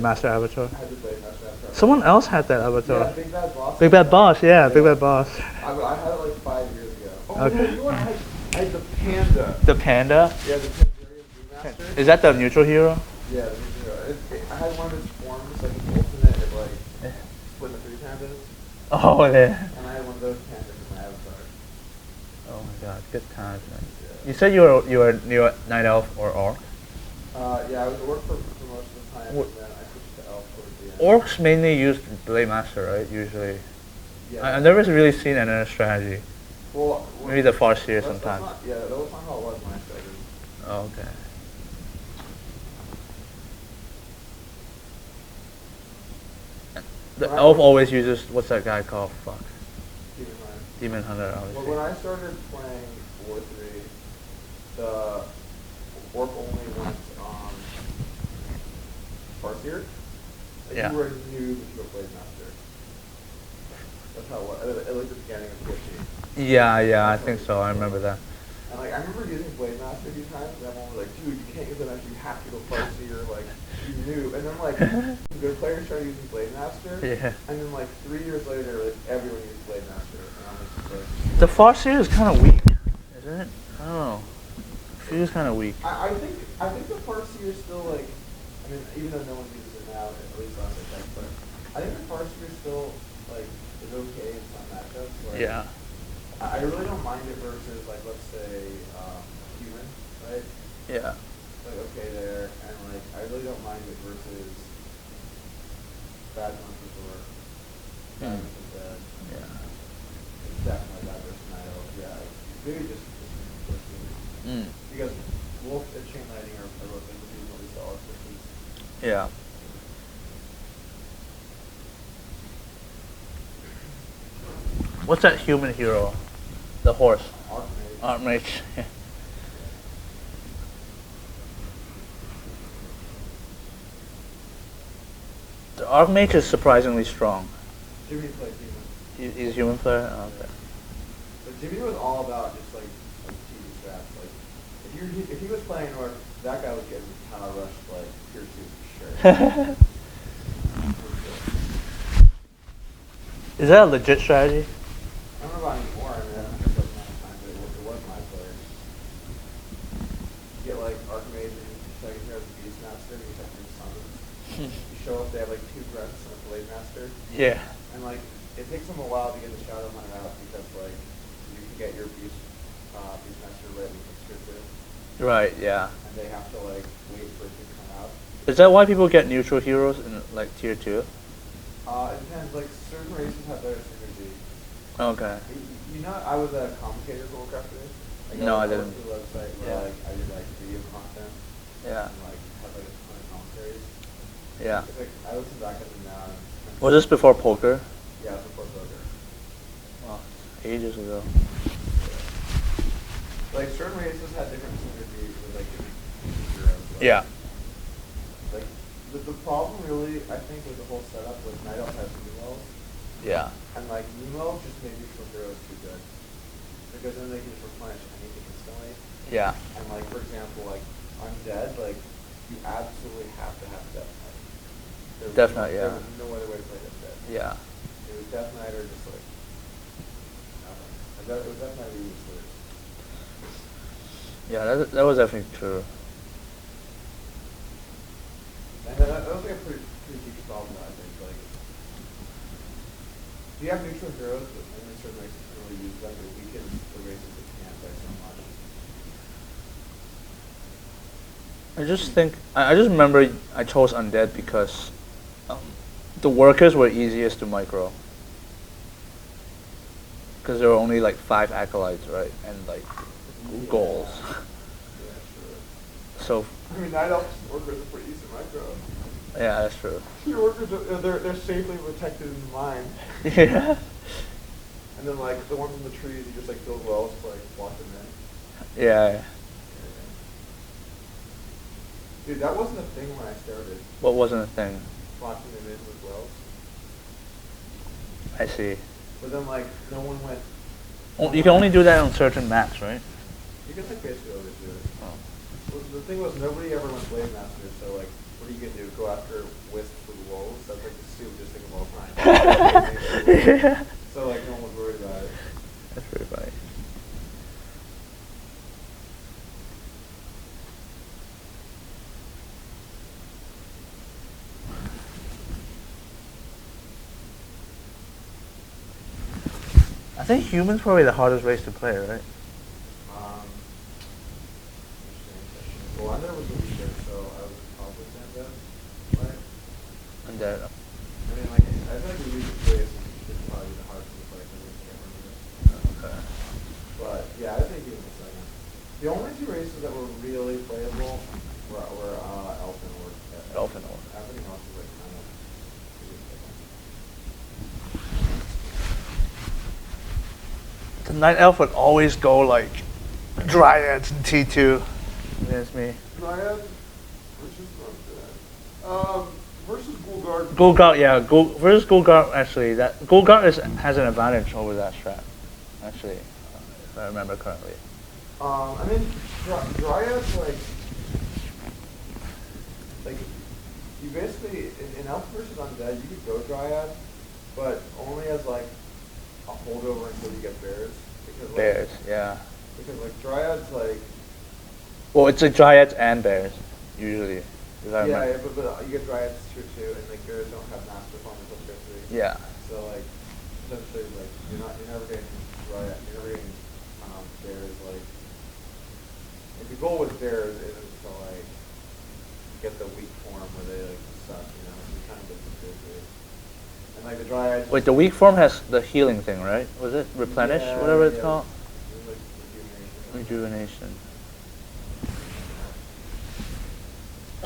Master avatar. I had the Blade Master avatar. Someone else had that avatar. Yeah, Big Bad Boss. Big Bad Boss, yeah, Big Bad Boss. I had it like 5 years ago. Oh, Okay. no, you know what? I had the Panda. The Panda. Yeah, the Pandarian Brewmaster. Is that the neutral hero? Yeah, the hero. I had one of his forms, like his ultimate pandas, Oh yeah. and I had one of those pandas in my avatar. Oh my god, good times, man. Yeah. You said you were night elf or orc? Yeah, I was orc for most of the time, Wh- and then I switched to elf towards the end. Orcs mainly use Blade Master, right? Usually. Yeah. I've never really seen another strategy. Well, Maybe the Farseer that's sometimes. not, yeah, that was not how it was when I started. Oh, okay. The Right. elf always uses what's that guy called? Fuck. Keep in mind. Demon Hunter, Well, obviously. when I started playing War 3, the orc only went Farseer. Like Yeah. you were a noob if you were Blade Master. That's how it was, at like the beginning of 14. Yeah, I think so. I remember that. And like I remember using Blade Master a few times, and everyone was like, "Dude, you can't use that Master. You have to go Farseer, like you noob." And then like good players started using Blade Master. Yeah. And then like 3 years later, like everyone used Blade Master, and I'm just like. The Farseer is kind of weak, isn't it? I don't know. It feels kind of weak. I think the Farseer is still like, I mean, even though no one uses it now, at least last I checked, but I think the Farseer is still like is okay in some matchups. Like, Yeah. I really don't mind it versus like let's say human, right? Yeah. Like okay there, and like I really don't mind it versus bad monsters or bad Hmm. versus bad. Yeah. It's definitely bad versus night elf. Yeah, maybe just Mm. because wolf and chain lightning are both reasonably solid versus. Yeah. What's that human hero? The horse. Archmage. Archmage. Yeah. The Archmage is surprisingly strong. Jimmy played human. He's a human player? Oh, okay. But Jimmy was all about just like TV strats. Like if he was playing Orc, that guy was getting power rushed like tier 2 for sure. For sure. Is that a legit strategy? I don't know about anymore. I mean, I don't think it was my time, but it was my player. You get like Archmage and second hero as Beastmaster, you have 3 summons. You show up, they have like 2 grunts and a Blade Master. Yeah. And like, it takes them a while to get the Shadow Hunter out because like, you can get your Beastmaster ready with tier 2. Right, yeah. And they have to like, wait for it to come out. Is that why people get neutral heroes in like tier 2? It depends, like, certain races have better synergy. Okay. You know, I was a commentator for Warcraft 3. Like, No, I went didn't. to the website where Yeah. like, I did like video content. Yeah. And like, had like a ton of commentaries. Yeah. It's like, I listen back at them now. And Was this before poker? Yeah, it was before poker. Oh, ages ago. Like, certain races had different synergy with like different heroes. Like, Yeah. Like, the problem really, I think, with the whole setup was Night Elf has Newells. Yeah. And like, Newells just made neutral heroes too good. Because then they can just replenish anything instantly. Yeah. And like, for example, like, Undead, like, you absolutely have to have Death Knight. Death Knight, yeah. There was no other way to play Undead. Yeah. It was Death Knight or just like, nothing. It was Death Knight or useless. Yeah, that was definitely true. And that was like a pretty huge problem, I think. Like, you have neutral heroes, but only certain races can really use them. It weakens the races that can't by so much. I just think I just remember I chose Undead because the workers were easiest to micro. Because there were only like 5 acolytes, right? And like goals. Yeah, sure. So I mean, Night Elf workers are pretty easy to micro. yeah, that's true. Your workers, they're safely protected in the mine. Yeah. And then like the ones in the trees, you just like build wells to like block them in. Yeah. Dude, that wasn't a thing when I started. What wasn't a thing? Blocking them in with wells. I see. But then like no one went. You can only do that on certain maps, right? You can like basically always do it. Oh. Well, the thing was nobody ever went Blade Master, so like what are you gonna do? Go after wisps with wolves? That's like the stupidest thing of all time. Yeah. So like no one was worried about it. That's pretty funny. I think human's probably the hardest race to play, right? Interesting question. Well, I never was a leader, so I would probably say that, right? And then, I mean, like, I think the leader race is probably the hardest to play because we can't remember it. okay. But yeah, I think he was the second. The only two races that were really playable were Elfin or Elfin Orc. Everything else was like kind of. The Night Elf would always go like Dryads and T2 against me. Dryad versus versus Gulgard. Golgart, yeah, versus Golgart actually, that Golgart has an advantage over that strat, actually, if I remember correctly. I mean, Dryads like you basically in Elf versus Undead you could go Dryad, but only as like a holdover until you get bears. Because like, Bears, yeah. Because like Dryads like. Well, it's like Dryads and Bears, usually. If I Yeah, remember. but you get Dryads tier 2, and like bears don't have master form until tier 3. Yeah. So like essentially like you're never getting Dryad, you're never getting bears like. If your goal with bears is to like get the weak form where they like suck, you know, you kind of get the tier 3. And like the Dryads. Wait, the weak form has the healing thing, right? Was it replenish, Yeah, whatever it's yeah, called? it's like Rejuvenation. rejuvenation.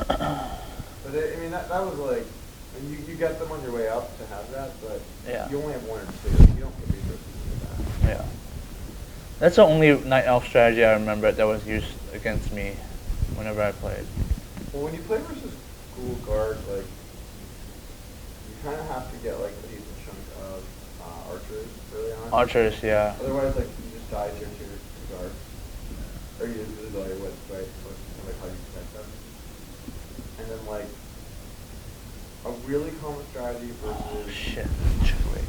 But I mean that was like, and you get them on your way up to have that, but Yeah. you only have one or two. You don't get resources for that. Yeah. That's the only Night Elf strategy I remember that was used against me whenever I played. Well, when you play versus Ghoul Guard, like you kind of have to get like a decent chunk of archers early on. Archers, yeah. Otherwise, like you just die to your guard, or you just lose all your wits, right? So it's kind of like how you protect them. And then like a really common strategy versus. Oh shit! Check raise.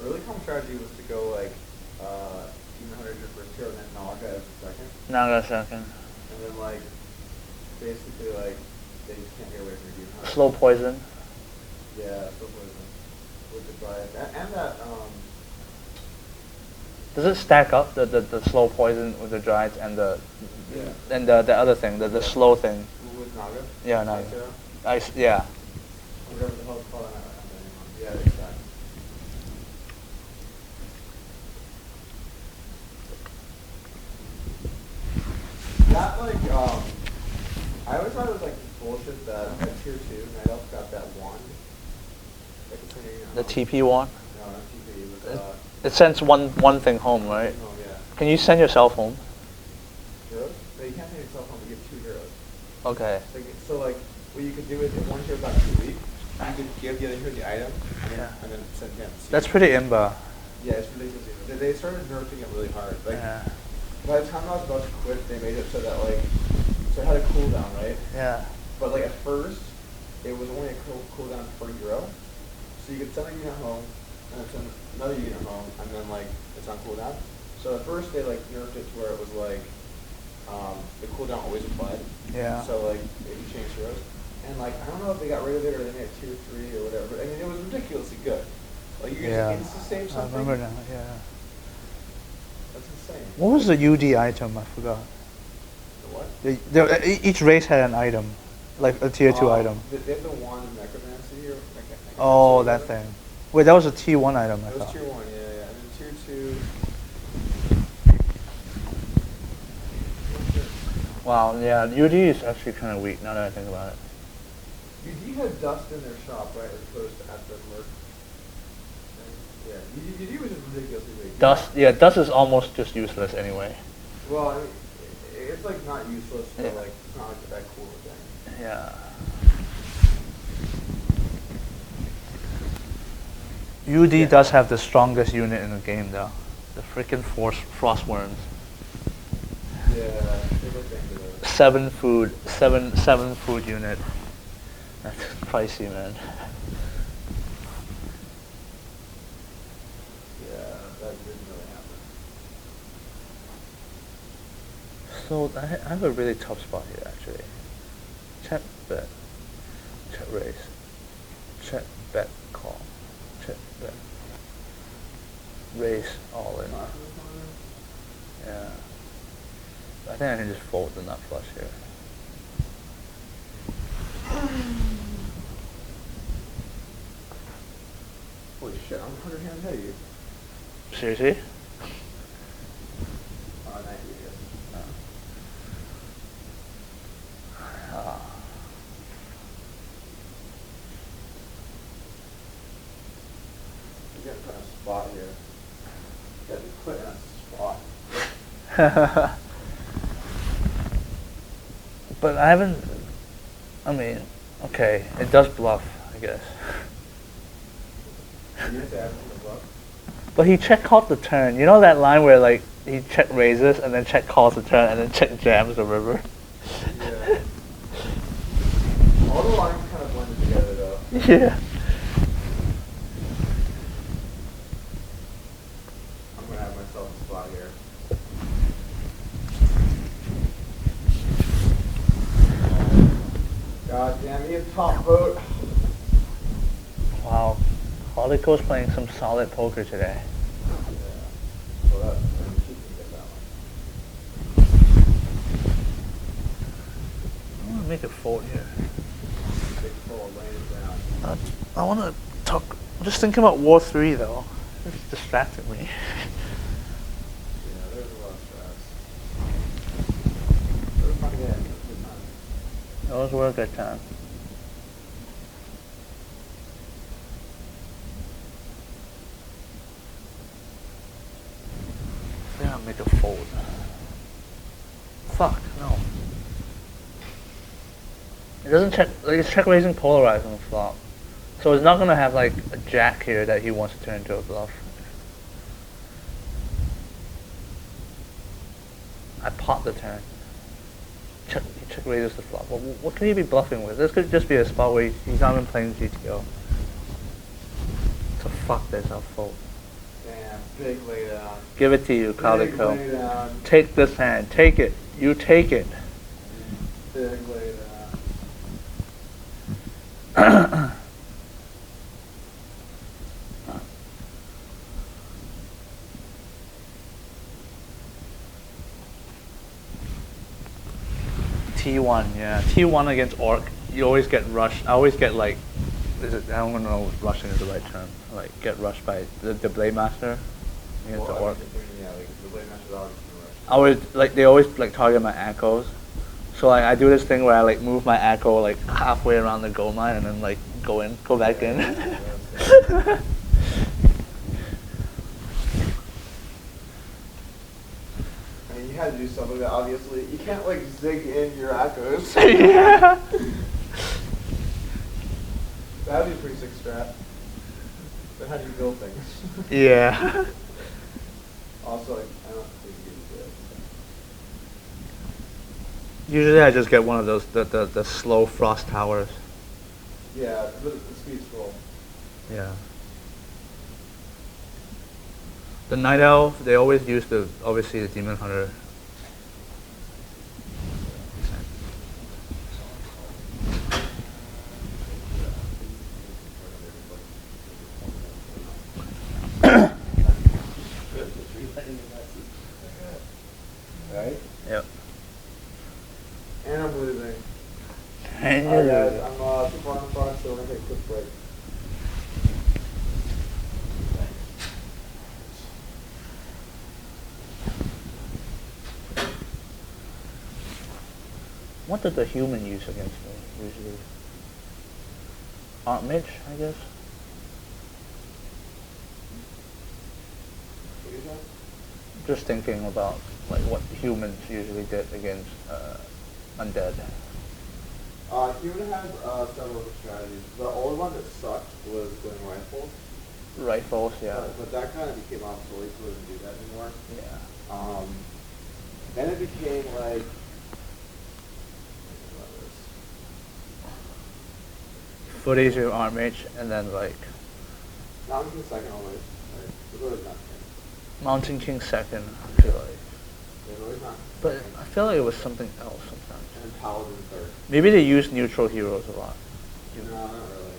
A really common strategy was to go like Demon Hunter as your first hero, and then Naga as the second. Naga second. And then like basically like they just can't get away from your Demon Hunter. Slow poison. Yeah, slow poison with the Dryad and that Does it stack up the slow poison with the Dryads and the other thing, the slow thing? with Naga. Yeah, Naga. Hero? Yeah. Whatever the hell it's called. I don't remember anymore. Yeah, exactly. That like I always thought it was like bullshit that at tier 2 Night Elf got that wand. Like it's turning, The TP one. No, not TP. It was It sends one thing home, right? oh yeah. Can you send yourself home? Heroes? No, you can't send yourself home. You get 2 heroes. Okay. So like what you could do is if one hero got too weak, you could give the other hero the item and then send him. So That's pretty imba. yeah, it's ridiculous. They started nerfing it really hard. Like Yeah. by the time I was about to quit, they made it so that like so it had a cooldown, right? Yeah. But like at first, it was only a cooldown per hero. So you could send a unit home, and then send another unit home, and then like it's on cooldown. So at first they like nerfed it to where it was like the cooldown always applied. Yeah. So like if you change heroes, and like I don't know if they got rid of it or they made it tier 3 or whatever. But I mean it was ridiculously good. Like you Yeah. can insta save I something. remember now. Yeah. That's insane. What was the UD item? I forgot. The what? Each race had an item, like a tier 2 item. They have the wand of necromancy or Oh, that thing. Wait, that was a T1 item, I That was thought. tier 1, yeah. And then tier 2. Wow, yeah, UD is actually kind of weak now that I think about it. UD had dust in their shop, right, as opposed to at the merc. Yeah, UD was just ridiculously big. Dust is almost just useless anyway. Well, I mean, it's like not useless, but Yeah. like it's not like that cool thing. Yeah. UD does have the strongest unit in the game though. The freaking Frostworms. Yeah, they look dangerous. 7 food unit. That's pricey, man. Yeah, that didn't really happen. So I have a really tough spot here actually. Chat race. Check, bet, call. Check, bet. Raise, all in. Not for the corner. Yeah. I think I can just fold the nut flush here. Holy shit, I'm 100 hands ahead of you. Seriously? 90, I guess. Ah. You gotta put a spot here. You gotta put in a spot. But I haven't. I mean, okay, it does bluff, I guess. You have to add to the bluff. But he check called the turn. You know that line where like he check raises and then check calls the turn and then check jams the river. Yeah. All the lines kind of blended together though. Yeah. I'm gonna have myself a spot here. God damn, you top vote. Wow. Holico's playing some solid poker today. Yeah. So that, I mean, she can get that one. I want to make it fold here. Big pull, laying it down. I want to talk. I'm just thinking about War 3 though. It's distracting me. Yeah, there's a lot of stress. It was a fun game. It was a good time. Those were a good time. Yeah, make a fold. Fuck, no. It doesn't check, like it's check raising polarized on the flop. So it's not gonna have like a jack here that he wants to turn into a bluff. I pot the turn. He check raises the flop. What can he be bluffing with? This could just be a spot where he's not even playing GTO. So fuck this, I'll fold. Damn, big laydown. Give it to you, Big Calico. laydown. Take this hand. Take it. You take it. Big laydown. T1, yeah. T1 against Orc, you always get rushed. I always get like, I don't know if rushing is the right term. Like, get rushed by the Blade Master against the Orc. Yeah, like the blade master's always gonna rush. I always, like, they always like target my echoes. So like, I do this thing where I like move my echo like halfway around the gold mine and then like go back in. I mean, you had to do something that obviously you can't like zig in your echoes. Yeah. That'd be a pretty sick strat. Then how do you build things? Yeah. Also, like, I don't think you do Usually I just get one of those, the slow frost towers. it. Yeah, the speed scroll. Yeah. The Night Elf, they always use obviously the Demon Hunter. Right? Yep. And I'm losing. And Alright you're guys, losing. I'm too far in front, so we're gonna take a quick break. What did the human use against me, usually? Aunt Mitch, I guess? What do you say? Just thinking about like what humans usually did against undead. Human has several different strategies. The old one that sucked was going rifle. Rifles, yeah. But that kind of became obsolete, so it doesn't do that anymore. Yeah. Then it became like, Footies your Aunt Mitch, and then like Mountain King second always. Right? There's always Mountain King. Mountain King second, I feel like. There's always Mountain King But second. I feel like it was something else sometimes. And Paladin third. Maybe they use neutral heroes a lot. No, not really.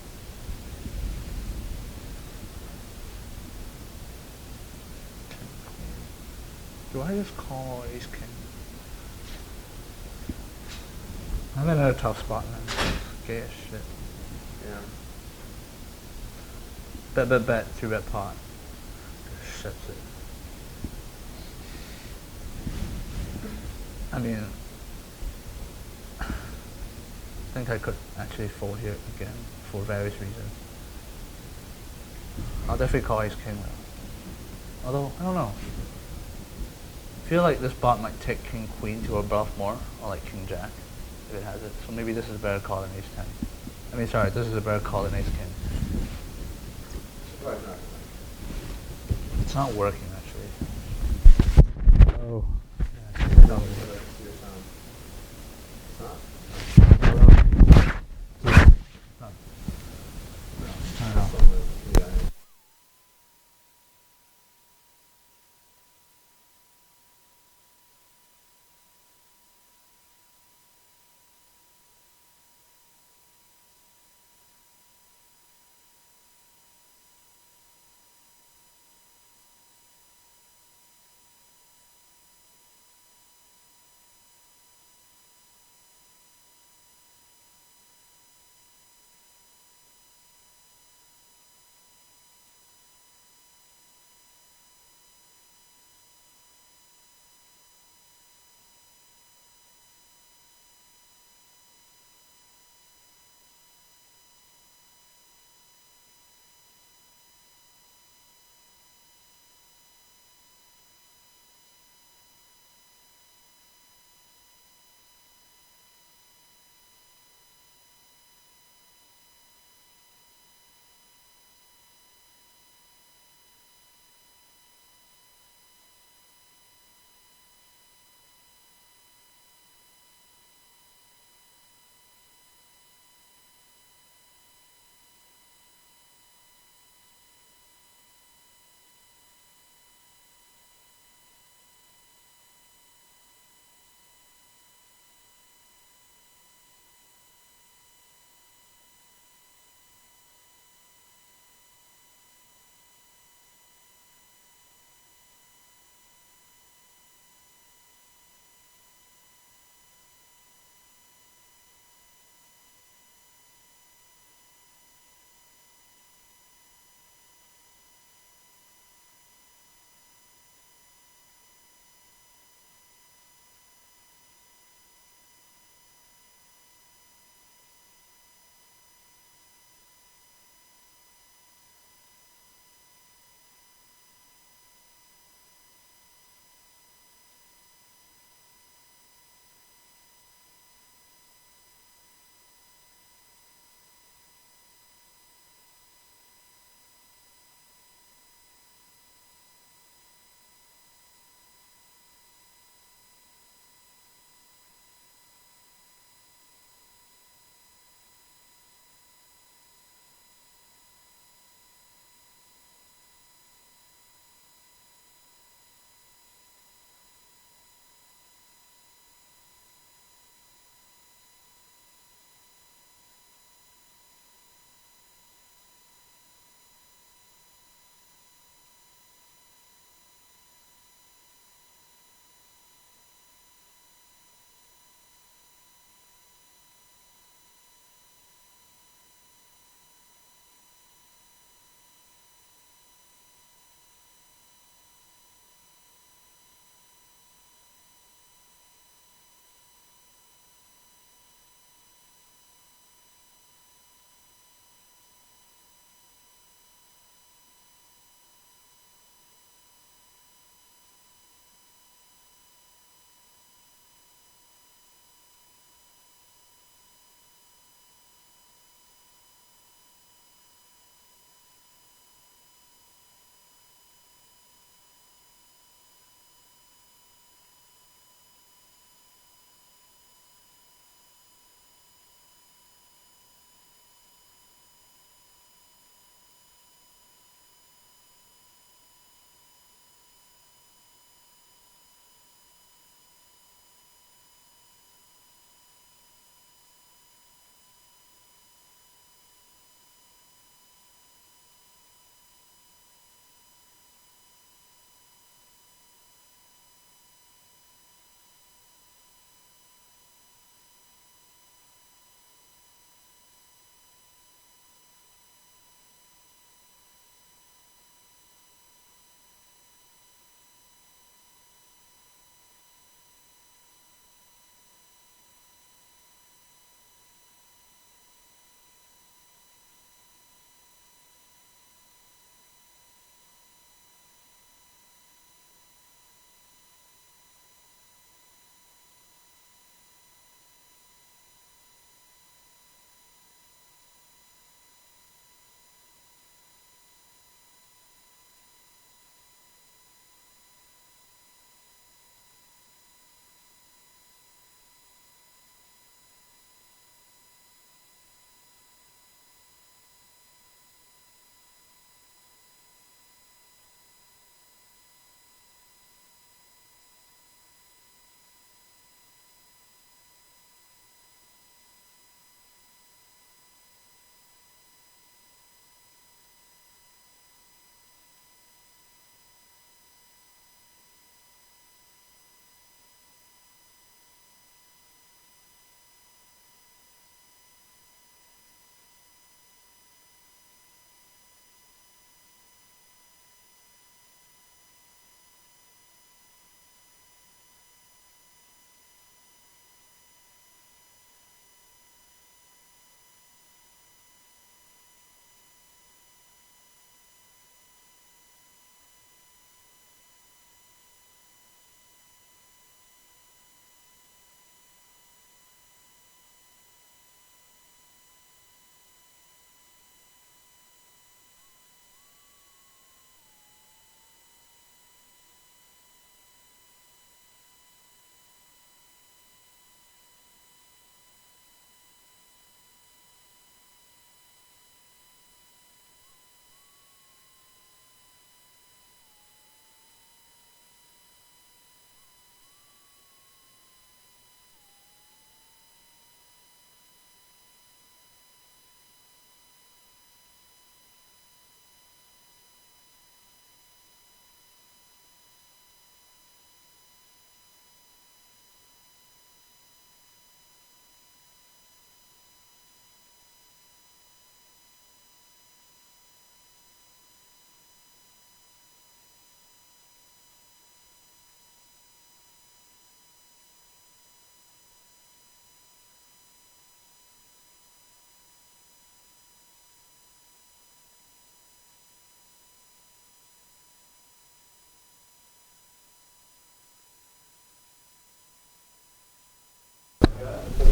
do I just call ace king? I'm in a tough spot, man. Gay as shit. Yeah. Bet, 3-bet pot. Shit it. I mean, I think I could actually fold here again for various reasons. I'll definitely call ace king though. Although, I don't know. I feel like this bot might take king queen to a bluff more, or like king jack, if it has it. So maybe this is a better call than ace 10. I mean, sorry, this is a better call than ace king. Right, not It's not working actually. Oh. Yeah, it's No, not it's working. your sound. It's not. No. No. I know. Yeah.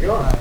John.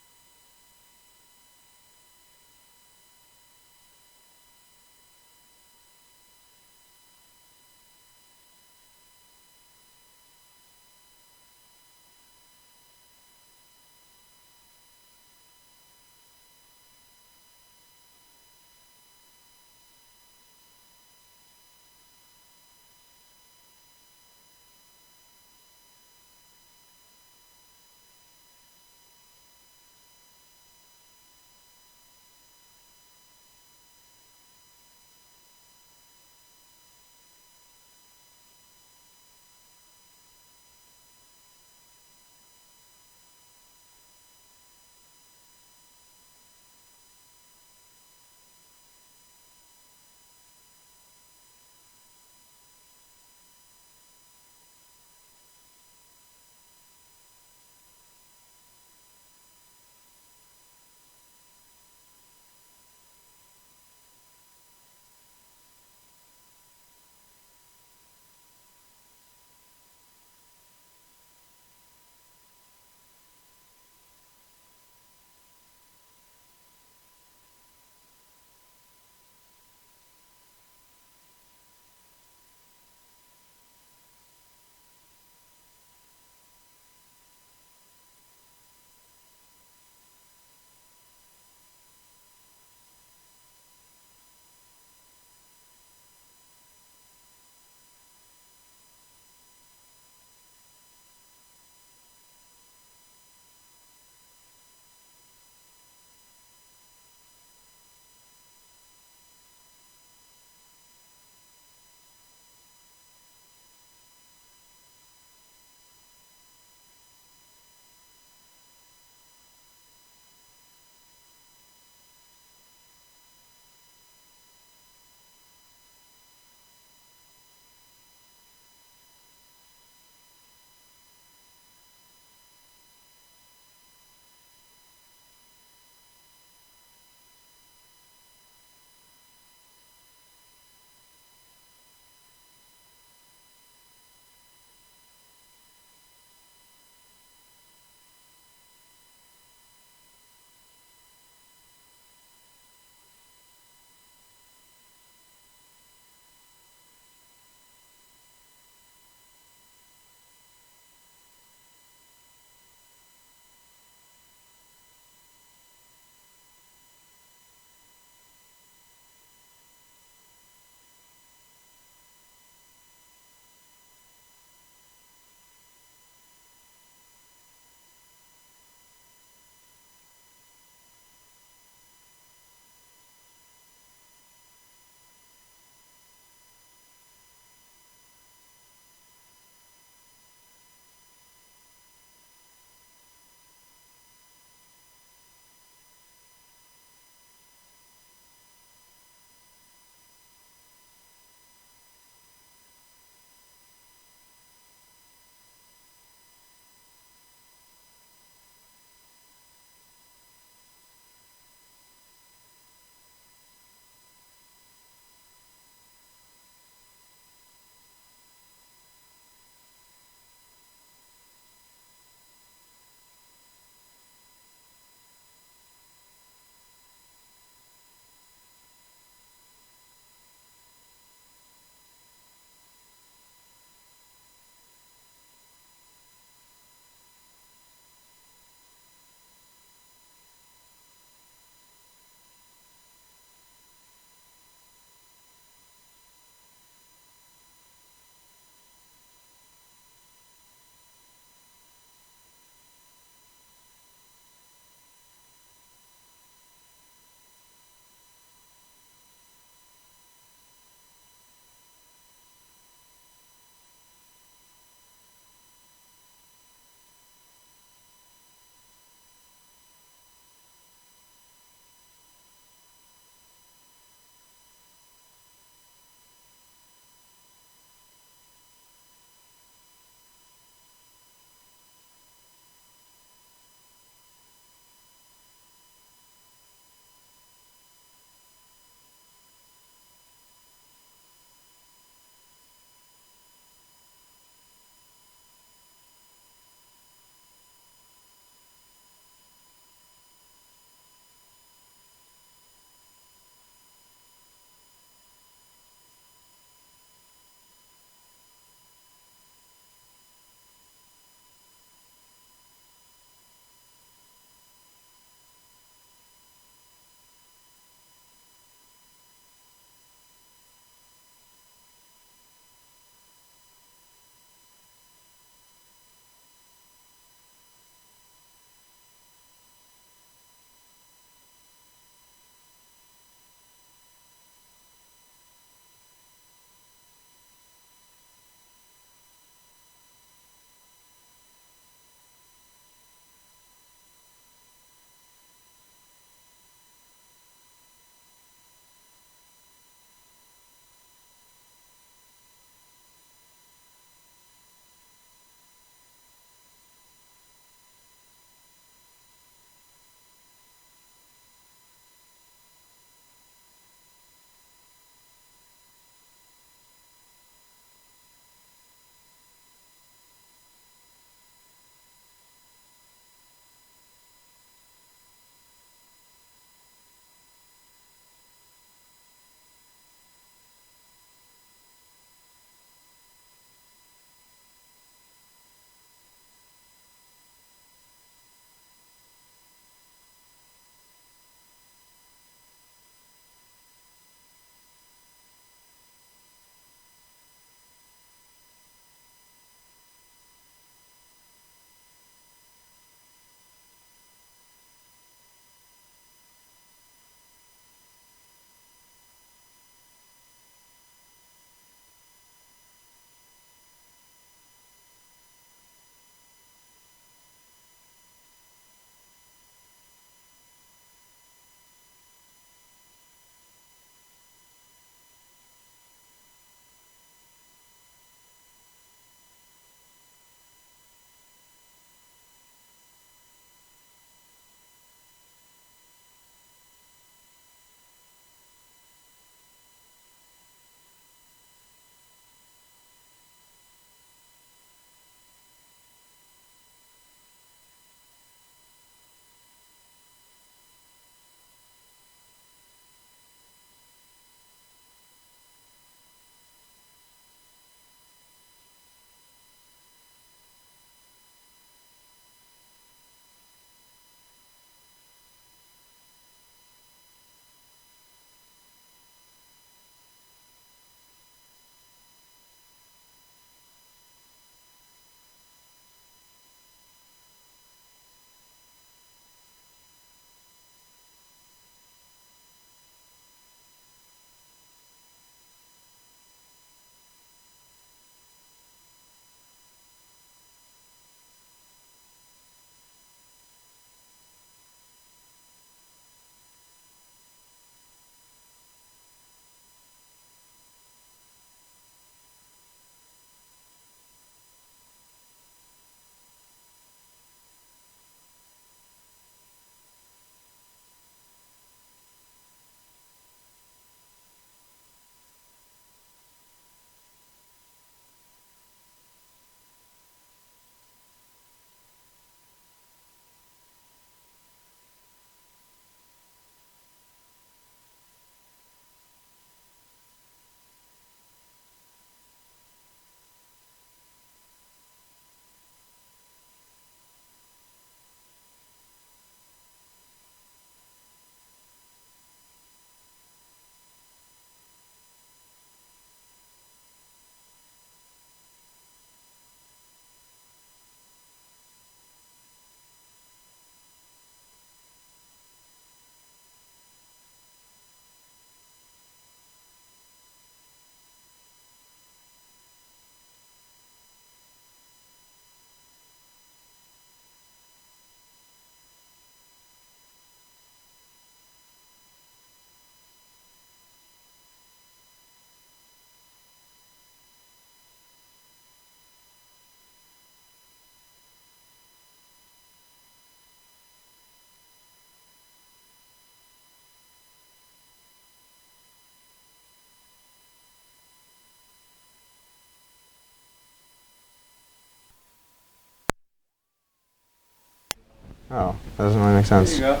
Oh, that doesn't really make sense. There you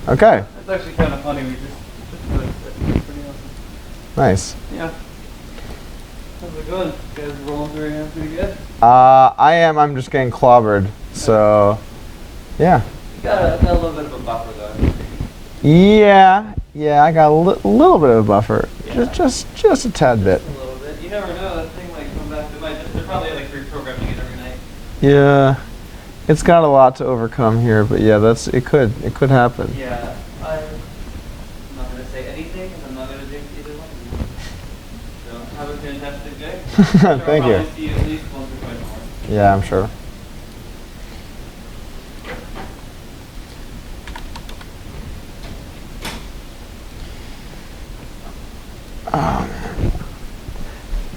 go. Okay, That's actually kind of funny. We just put it. That's pretty awesome. nice. Yeah. How's it going? You guys rolling through here pretty good? I am. I'm just getting clobbered. So, yeah. You got a little bit of a buffer though. Yeah. I got a little bit of a buffer. Yeah. Just a tad bit. Just a little bit. You never know. That thing might come back. They're probably like reprogramming it every night. Yeah. It's got a lot to overcome here, but yeah, it could happen. Yeah. I'm not gonna say anything, and I'm not gonna jinx either one of you. So have a fantastic day. Thank you. I'll probably see you at least once or twice more. Yeah, I'm sure. Oh, man.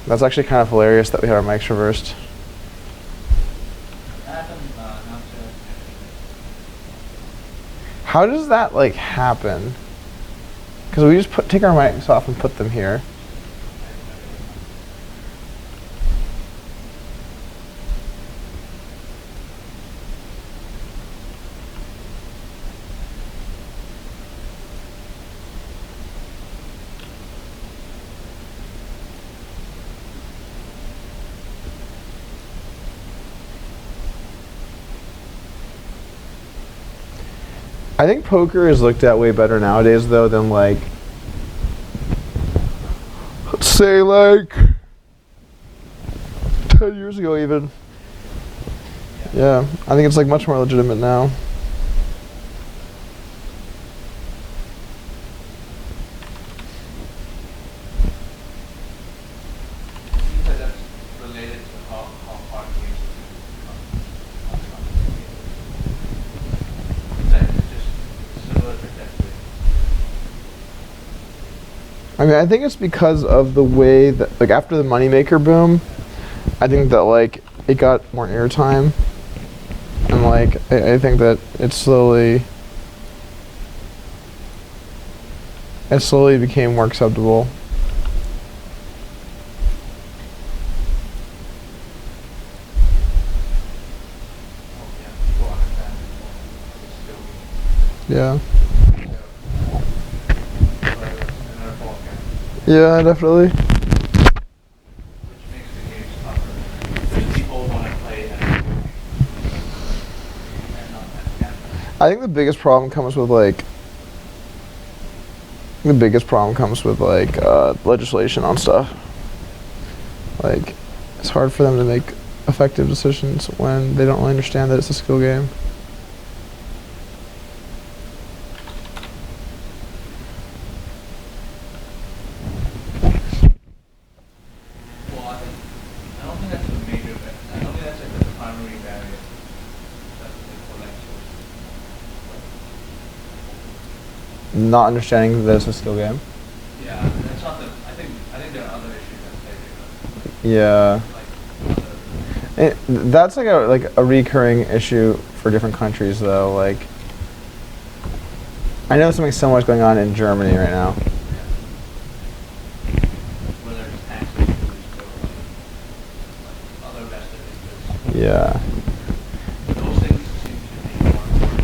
That's actually kind of hilarious that we had our mics reversed. Not sure. How does that like happen? Because we just take our mics off and put them here. I think poker is looked at way better nowadays though than like, let's say like 10 years ago even. Yeah, I think it's like much more legitimate now. Seems like that's related to how hard games it's just similar trajectory. I mean, I think it's because of the way that, like, after the moneymaker boom, I think that, like, it got more airtime. And, like, I think that it slowly became more acceptable. People understand it's still Yeah. another ball game, Yeah, definitely. which makes the games tougher. Because people want to play and not that. I think the biggest problem comes with legislation on stuff. Like, it's hard for them to make effective decisions when they don't really understand that it's a skill game. Well, I don't think that's a major. I don't think that's like the primary barrier. That's the collection. Not understanding that it's a skill game. Yeah, that's not the. I think there are other issues at play here. Yeah. Like That's like a recurring issue for different countries though. Like, I know something similar is going on in Germany right now. where there's tax issues or other vested interests. Yeah. Those things seem to be more important.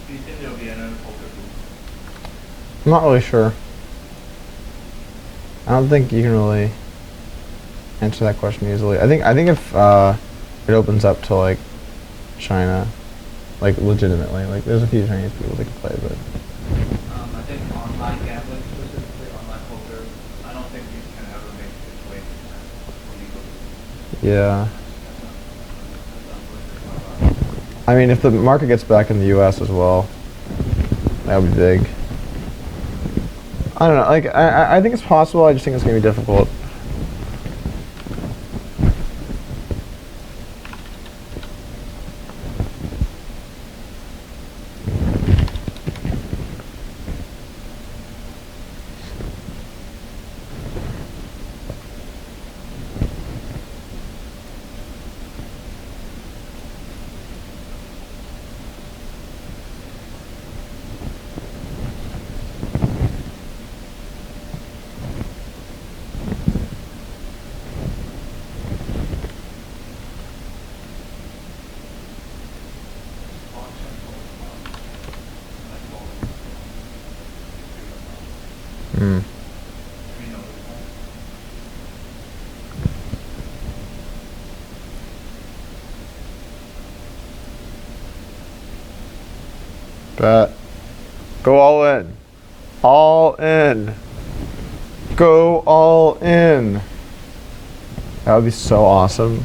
Do you think there'll be another poker boom? I'm not really sure. I don't think you can really answer that question easily. I think if it opens up to like China, like legitimately. Like there's a few Chinese people that can play, but I think online gambling, specifically online poker, I don't think you can ever make its way legally. yeah. That's unfortunate. I mean, if the market gets back in the U.S. as well, that would be big. I don't know. Like I think it's possible. I just think it's gonna be difficult. Hmm. Bet. Go all in. All in. Go all in. That would be so awesome.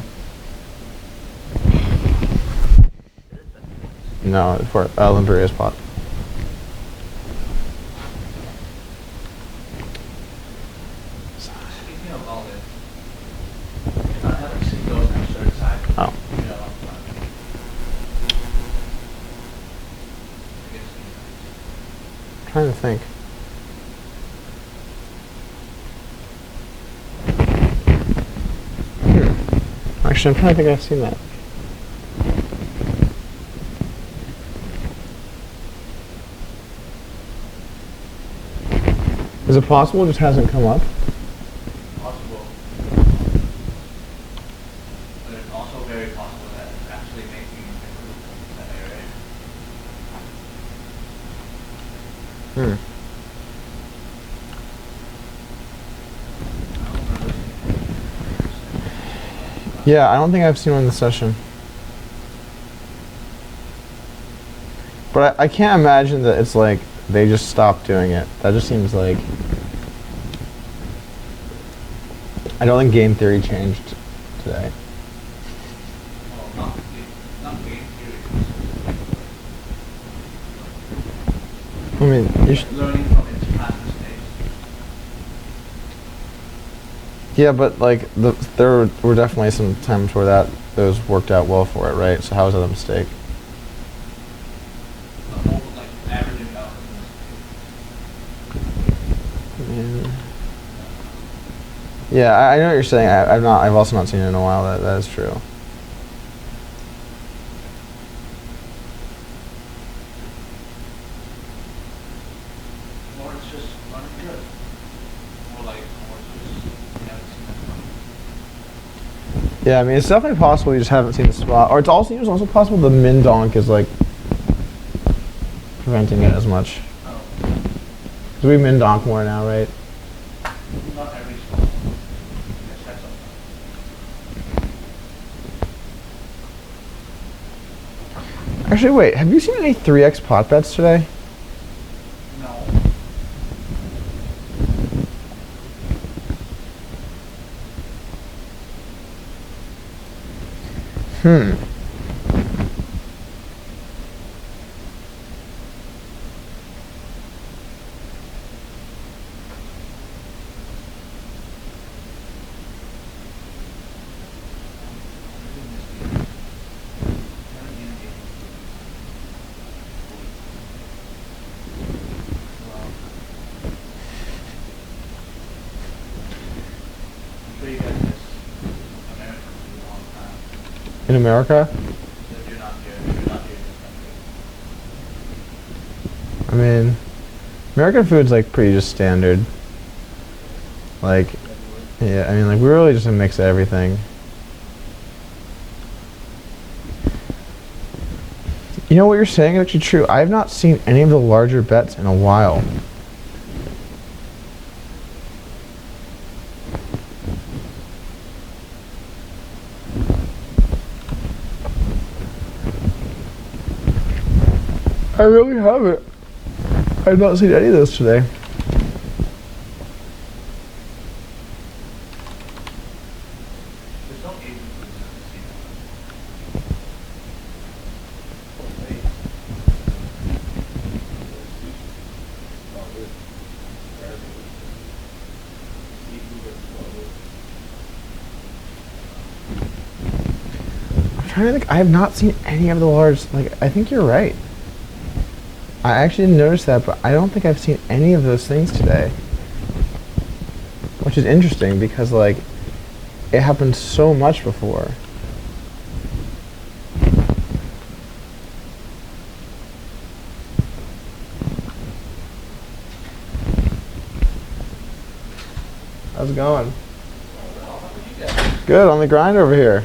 No, for Limberia's pot. Speaking of all this, I haven't seen those on the third side. Oh. You know, Trying to think. Actually, I'm trying to think I've seen that. Is it possible it just hasn't come up? possible. But it's also very possible that it's actually making improvements in that area. Hmm. I don't remember seeing it. Yeah, I don't think I've seen one in the session. But I can't imagine that it's like they just stopped doing it. That just seems like... I don't think game theory changed today. Well, not game theory. I mean, you Learning from its past mistakes. yeah, but like there were definitely some times where those worked out well for it, right? So how is that a mistake? The whole, like, averaging out. Yeah, I know what you're saying. I've also not seen it in a while. That is true. Or it's just running good. Or like, or it's just, you haven't seen that coming. Yeah, I mean, it's definitely possible you just haven't seen the spot, or it's also possible the min donk is like preventing it as much. Oh, Cause we min donk more now, right? not every spot. Yes, that's something. Actually, wait. Have you seen any 3x pot bets today? No. Hmm. I'm sure you guys miss American food all the time. In America? If you're not here in this country. I mean, American food's like pretty just standard. Like, yeah, I mean, like, we're really just a mix of everything. You know what you're saying is actually true. I have not seen any of the larger bets in a while. I really haven't. I've not seen any of this today. There's no agency to see I'm trying to think. I have not seen any of the large. Like, I think you're right. I actually didn't notice that, but I don't think I've seen any of those things today. Which is interesting because, like, it happened so much before. How's it going? Good, on the grind over here.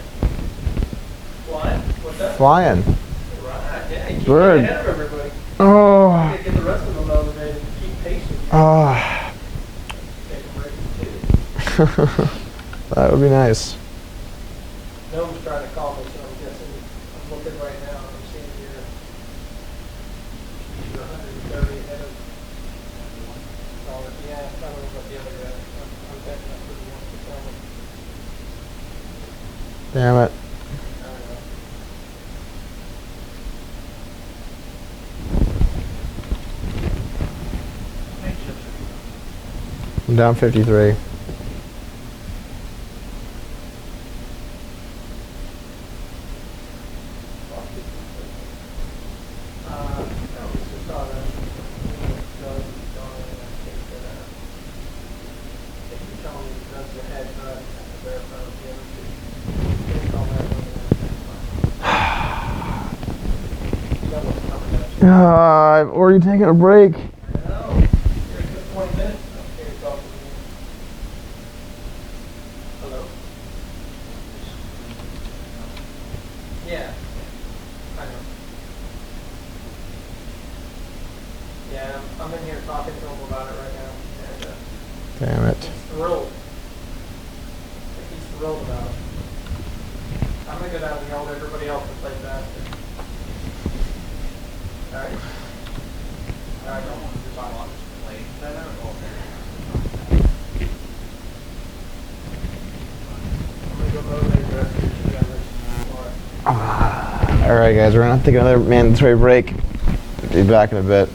Flying? What's that? Flying. Right, yeah, you keep Bird. getting ahead of everybody. Oh. Get the rest of them motivated and keep pacing. Ah. Take a break too. That would be nice. Noam's trying to call me, so I'm guessing, I'm looking right now, and I'm seeing you're 130 ahead of, yeah, I don't know about the other guy. I'm betting up pretty much to tell him. Damn it. I don't know. How many chips are you I'm down 53. No, it's just on a, if you tell me that's the head, but I have to verify with the other two. Take all that over there. You know what's coming at you. I've already taken a break. I know. You're a good 20 minutes. I'm here talking to you. Hello? Yeah. I know. Yeah, I'm in here talking to him about it right now. And Damn it. he's thrilled. He's thrilled about it. I'm going to go down and yell at everybody else to play faster. Alright? Alright, don't no. want to just watch play better or I'm going to go motivate the rest of you guys. Alright. Alright, guys, we're gonna have to take another mandatory break. Be back in a bit.